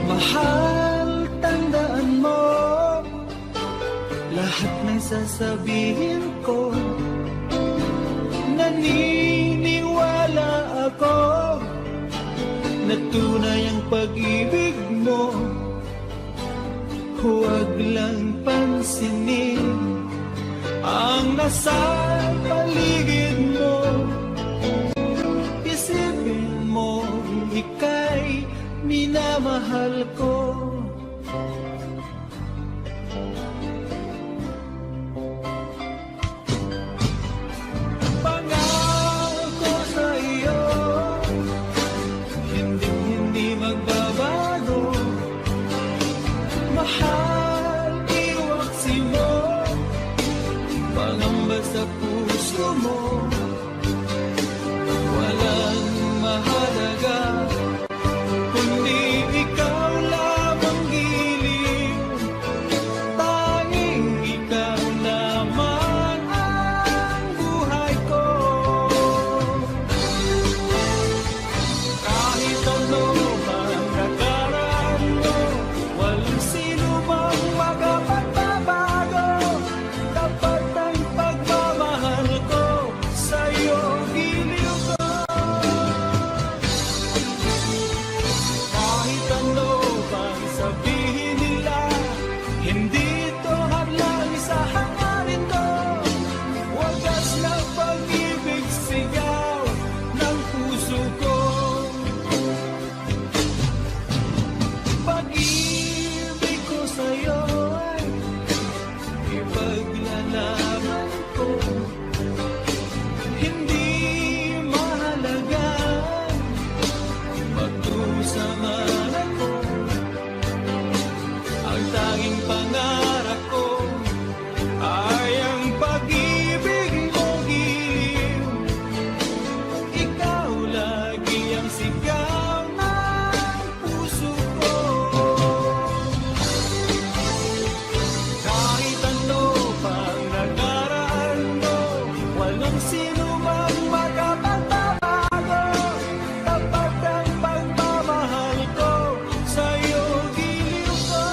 Mahal, tandaan mo lahat ng sasabihin ko. Naniniwala ako na tunay ang pag-ibig mo. Huwag lang pansinin ang nasa paligid mo. Isipin mo, ika'y minamahal ko. Pangako sa iyo, hindi magbabago. Mahal, iwaksi mo, pangamba sa puso mo. Walang mahalaga kundi ikaw lamang. Hindi to hadlang sa hangarin ko, wagas na pag-ibig sigaw ng puso ko. Pag-ibig ko sa'yo ay ipaglalaban ko. Hindi mahalaga pagdusahan ako. Ang tanging pangarap ko ay ang pag-ibig mong giliw. Ikaw lagi ang sigaw ng puso ko. Kahit ano pang nakaraan mo, walang sino mang makapagbabago. Tapat ang pagmamahal ko, sa'yo giliw ko.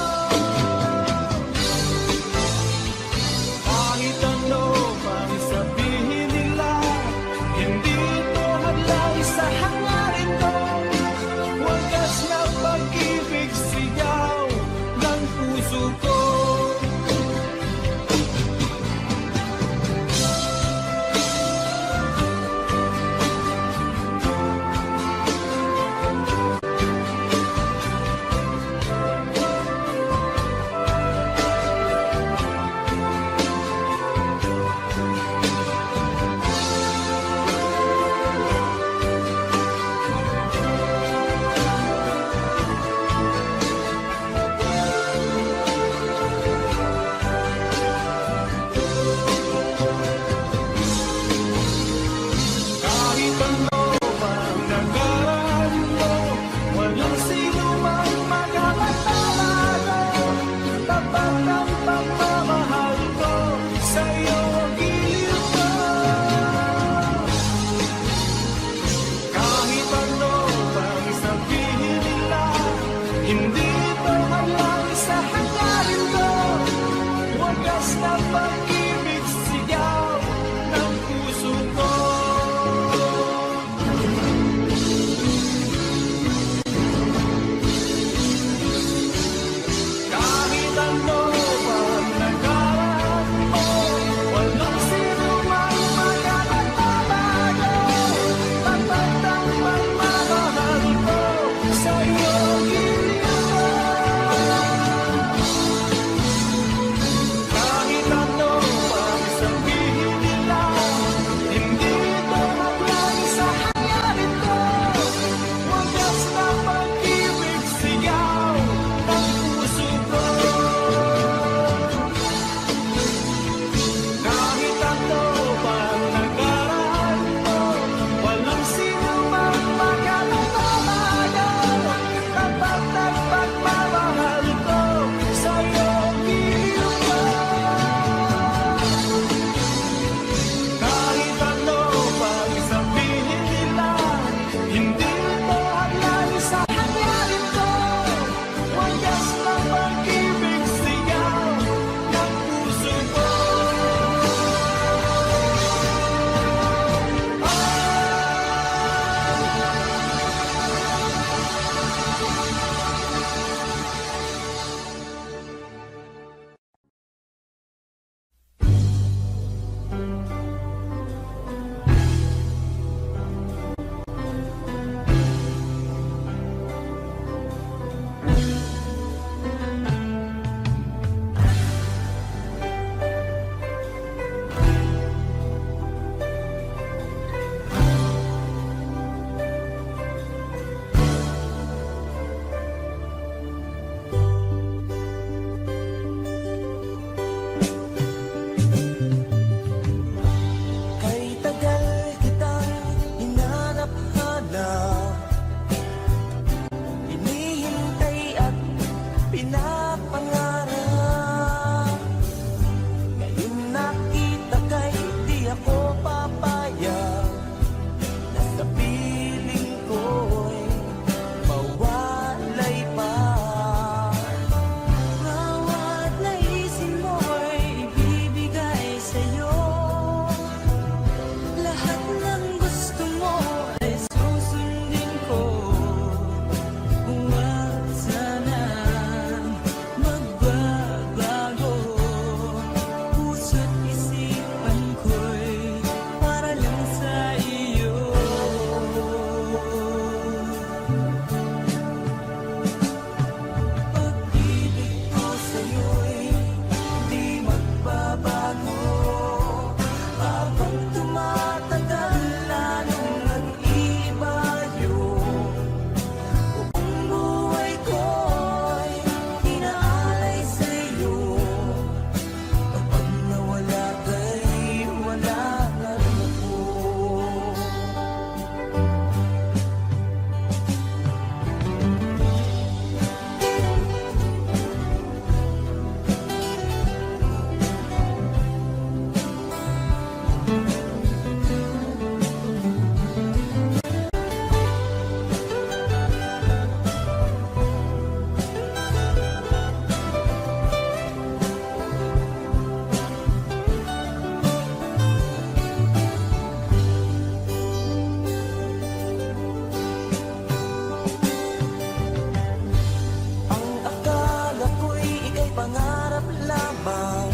lamang,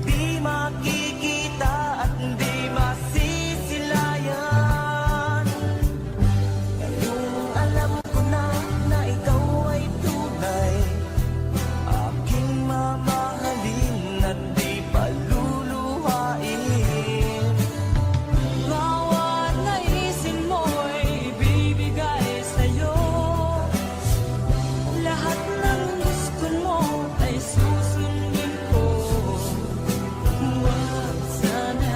di makikita at di masisilayan. Ngayong alam ko na ikaw ay tunay, aking mamahalin at di paluluhain. Bawat naisin mo'y ibibigay sa'yo. Lahat ng gusto mo ay susundin ko. Huwag sana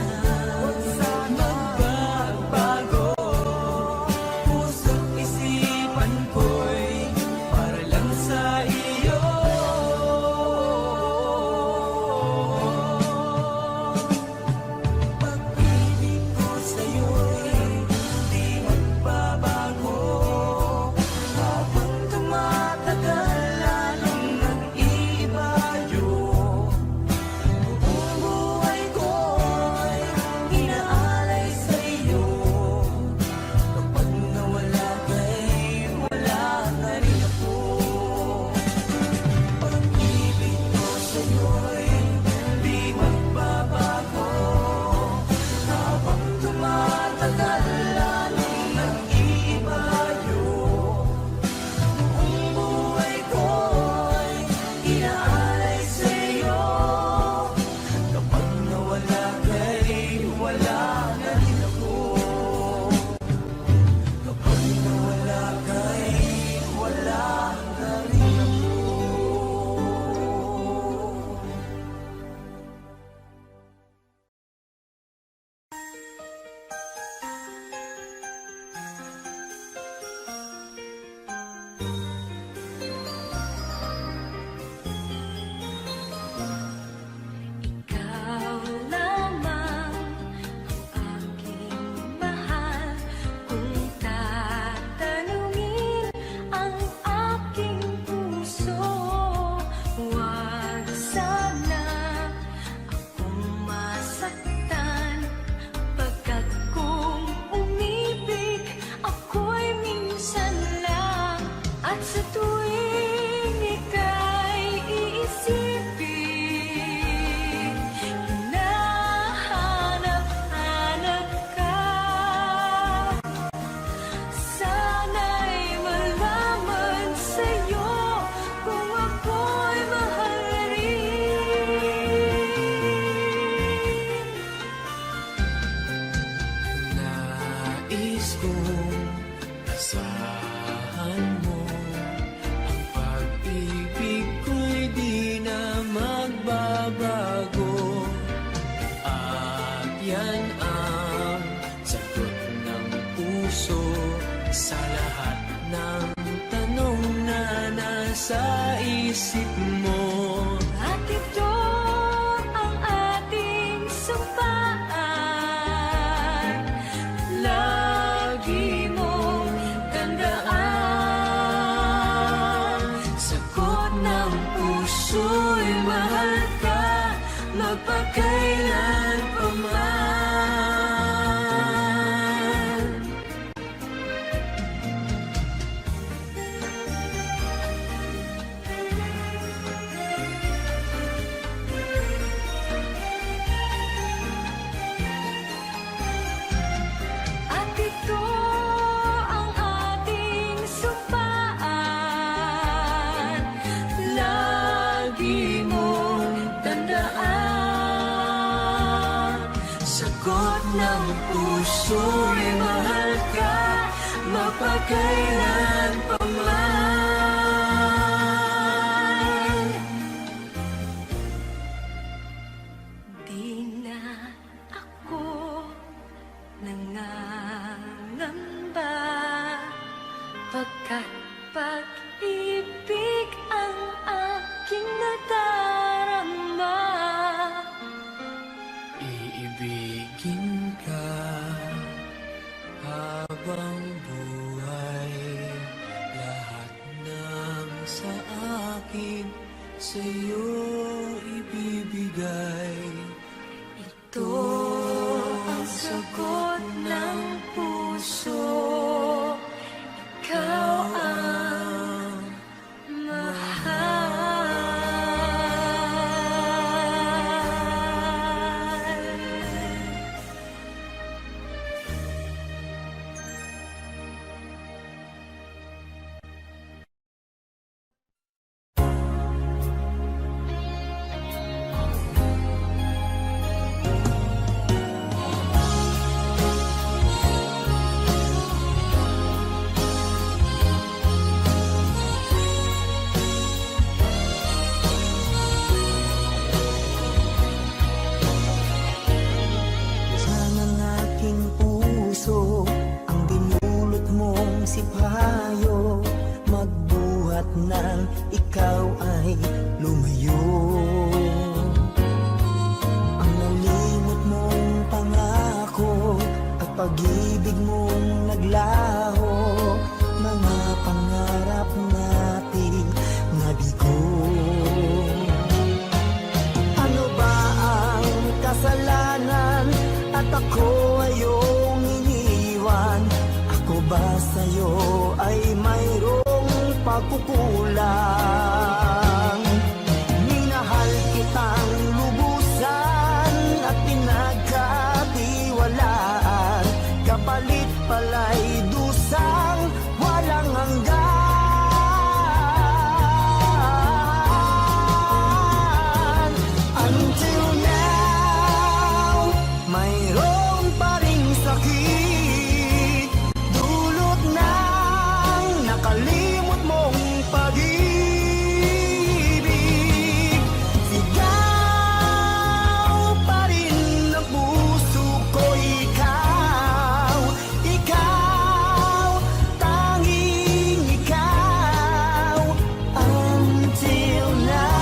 magbabago. Puso't isipan ko'y para lang sa iyo. Pag-ibig ko sa'yo'y di magbabago. Habang tumatagal, lalong nag-iibayo. Buong buhay ko'y inaalay sa'yo. Kapag nawala ka'y wala na rin ako. Pag-ibig ko sa'yo'y di magbabago. Habang tumatagal, lalong nag-iibayo. Buong buhay ko'y inaalay sa'yo. Kapag nawala ka'y wala na rin ako. Kapag nawala ka'y wala na rin ako. Ikaw lamang ang aking mahal. Kung tatanungin ang aking puso, huwag sana akong masaktan. Pagkat kung umibig, ako'y minsan lang. At sa tuwing ika'y iisipin, hinahanap-hanap ka. Sana'y malaman sa'yo kung ako'y mahal rin. Nais kong asahan mo, ang pag-ibig ko'y di na magbabago. At yan ang sagot ng puso sa lahat ng tanong na nasa isip mo. At ito ang ating sumpaan. Lagi mong tandaan. Sagot ng puso'y mahal ka, magpakailan pa man. At ito ang ating sumpaan. Lagi mong tandaan. Sagot ng puso'y mahal ka, magpakailan pa man. Di na ako nangangamba, pagkat pag-ibig ang aking nadarama. Iibigin ka habang buhay, lahat ng sa akin sa'yo ibibigay. Ito ang sagot ng puso. Ikaw ang mahal. at ako ay iyong iniwan. Ako ba sa'yo ay mayroong pagkukulang? Minahal kitang lubusan at pinagkatiwalaan, kapalit pala'y dusang walang hanggan. Until now, mayroon pa ring sakit, dulot ng nakalimot mong pag-ibig. Sigaw pa rin ng puso ko, ikaw, ikaw, tanging ikaw. Until now.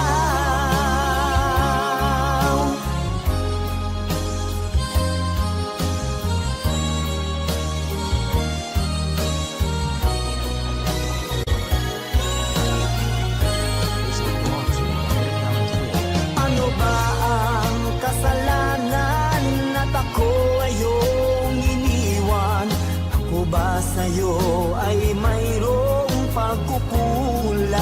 Ano ba ang kasalanan at ako ay iyong iniwan? Ako ba sa'yo ay mayroong pagkukulang?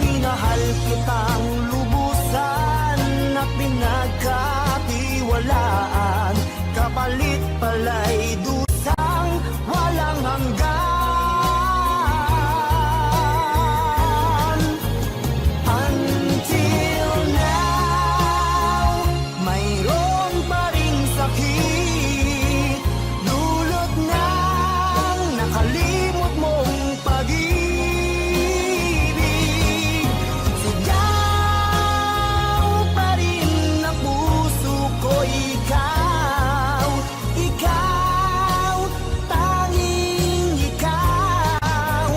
Minahal kitang lubusan at pinagkatiwalaan, kapalit pala'y dusang walang hanggan. Until now, mayroon pa ring sakit, dulot ng nakalimot mong pag-ibig. Sigaw pa rin ang puso ko, ikaw, ikaw, tanging ikaw.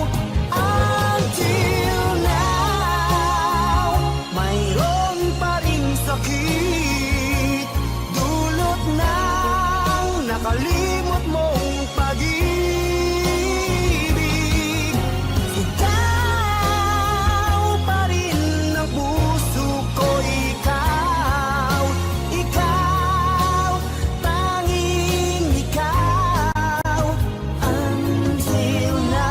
Until now, mayroon pa ring sakit, dulot ng nakalimot mong pag-ibig. Ikaw pa rin ang puso ko, ikaw, ikaw, tanging ikaw. Until now.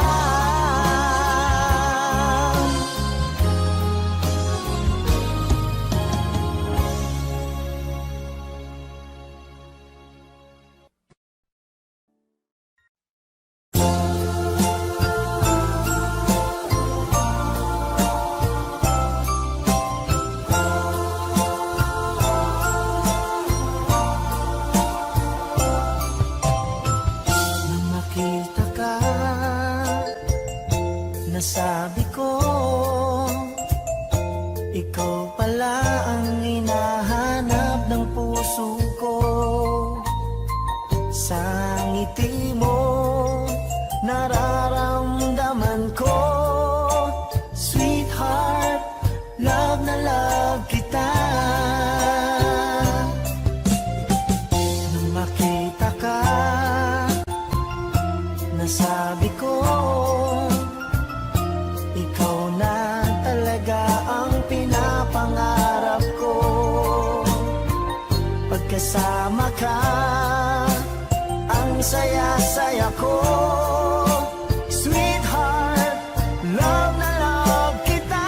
Nang makita ka, nasabi ko, ikaw pala ang hinahanap ng puso ko. Sa ngiti mo, nararamdaman ko, sweetheart, love na love kita. Nang makita ka, nasabi ko, ikaw na talaga ang pinapangarap ko. Pagkasama ka, ang saya-saya ko. Sweetheart, love na love kita.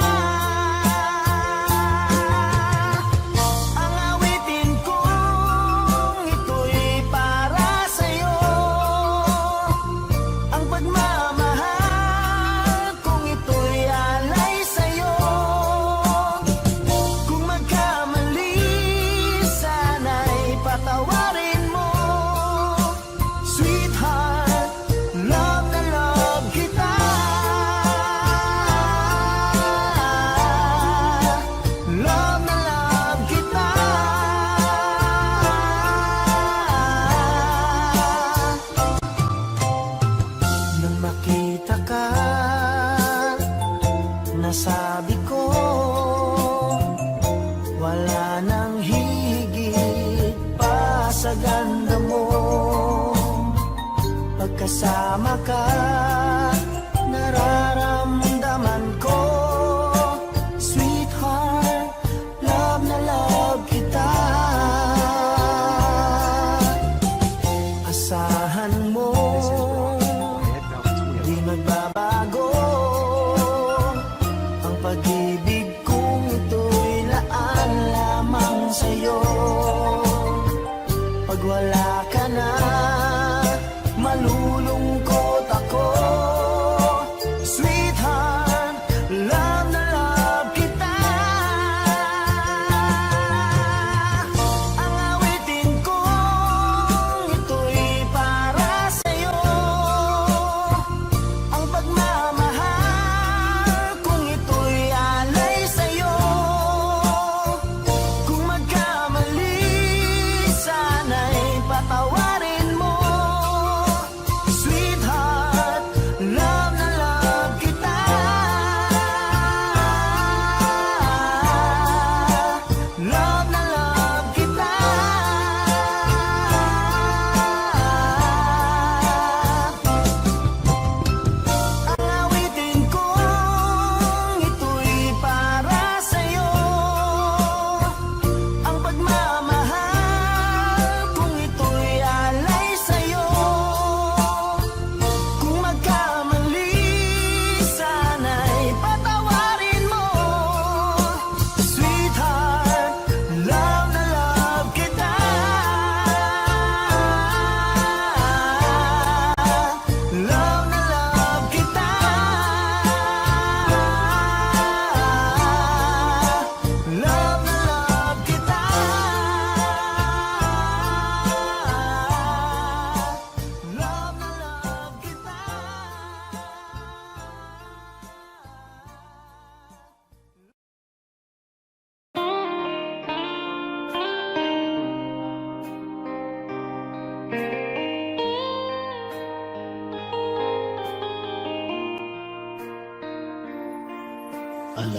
Ang awitin kong ito'y para sa'yo, ang pagmamahal kung ito'y alay sa'yo. Kung magkamali, sana'y patawarin mo. Sweetheart, love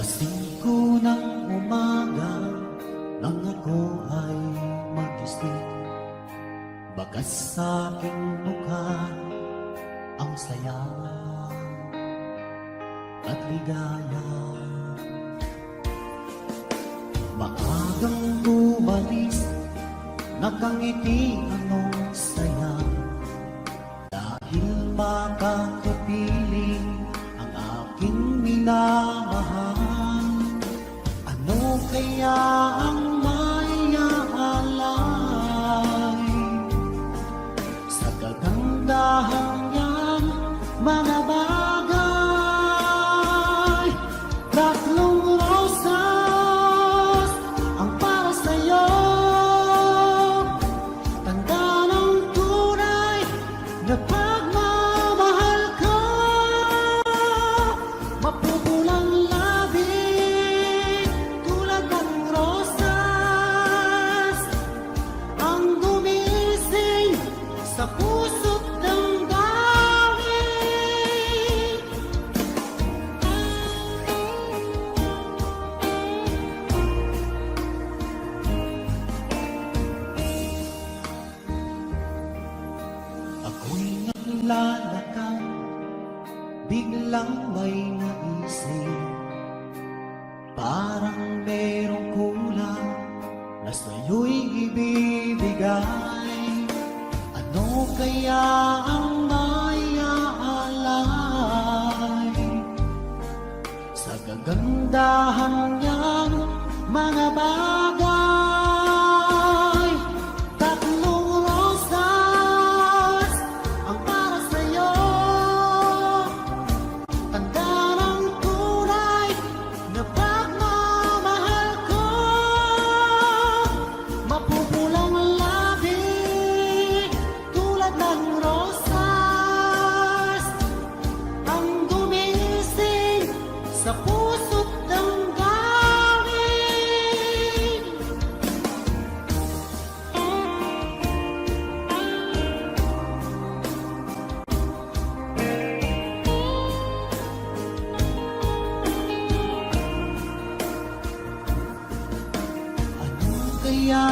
5 ng umaga nang ako ay magising, bakas sa aking mukha ang saya at ligaya. Maagang umalis, nakangiti anong saya, dahil makakapiling ang aking minamahal. Ano kaya ang may aalay sa kagandahan niyang mga bagay? Tatlong rosas ang para sa'yo, tanda ng tunay na pagmamahal ko. Mapupulang labi tulad ng rosas ang gumising sa puso't damdamin. Ako'y naglalakad, biglang may naisip, parang merong kulang na sa'yo'y ibibigay. Ano kaya ang may aalay sa kagandahan niyang mga bagay? Tatlong rosas ang para sa'yo, tanda ng tunay na pagmamahal ko. Mapupulang labi tulad ng rosas ang gumising sa puso't damdamin. Ano kaya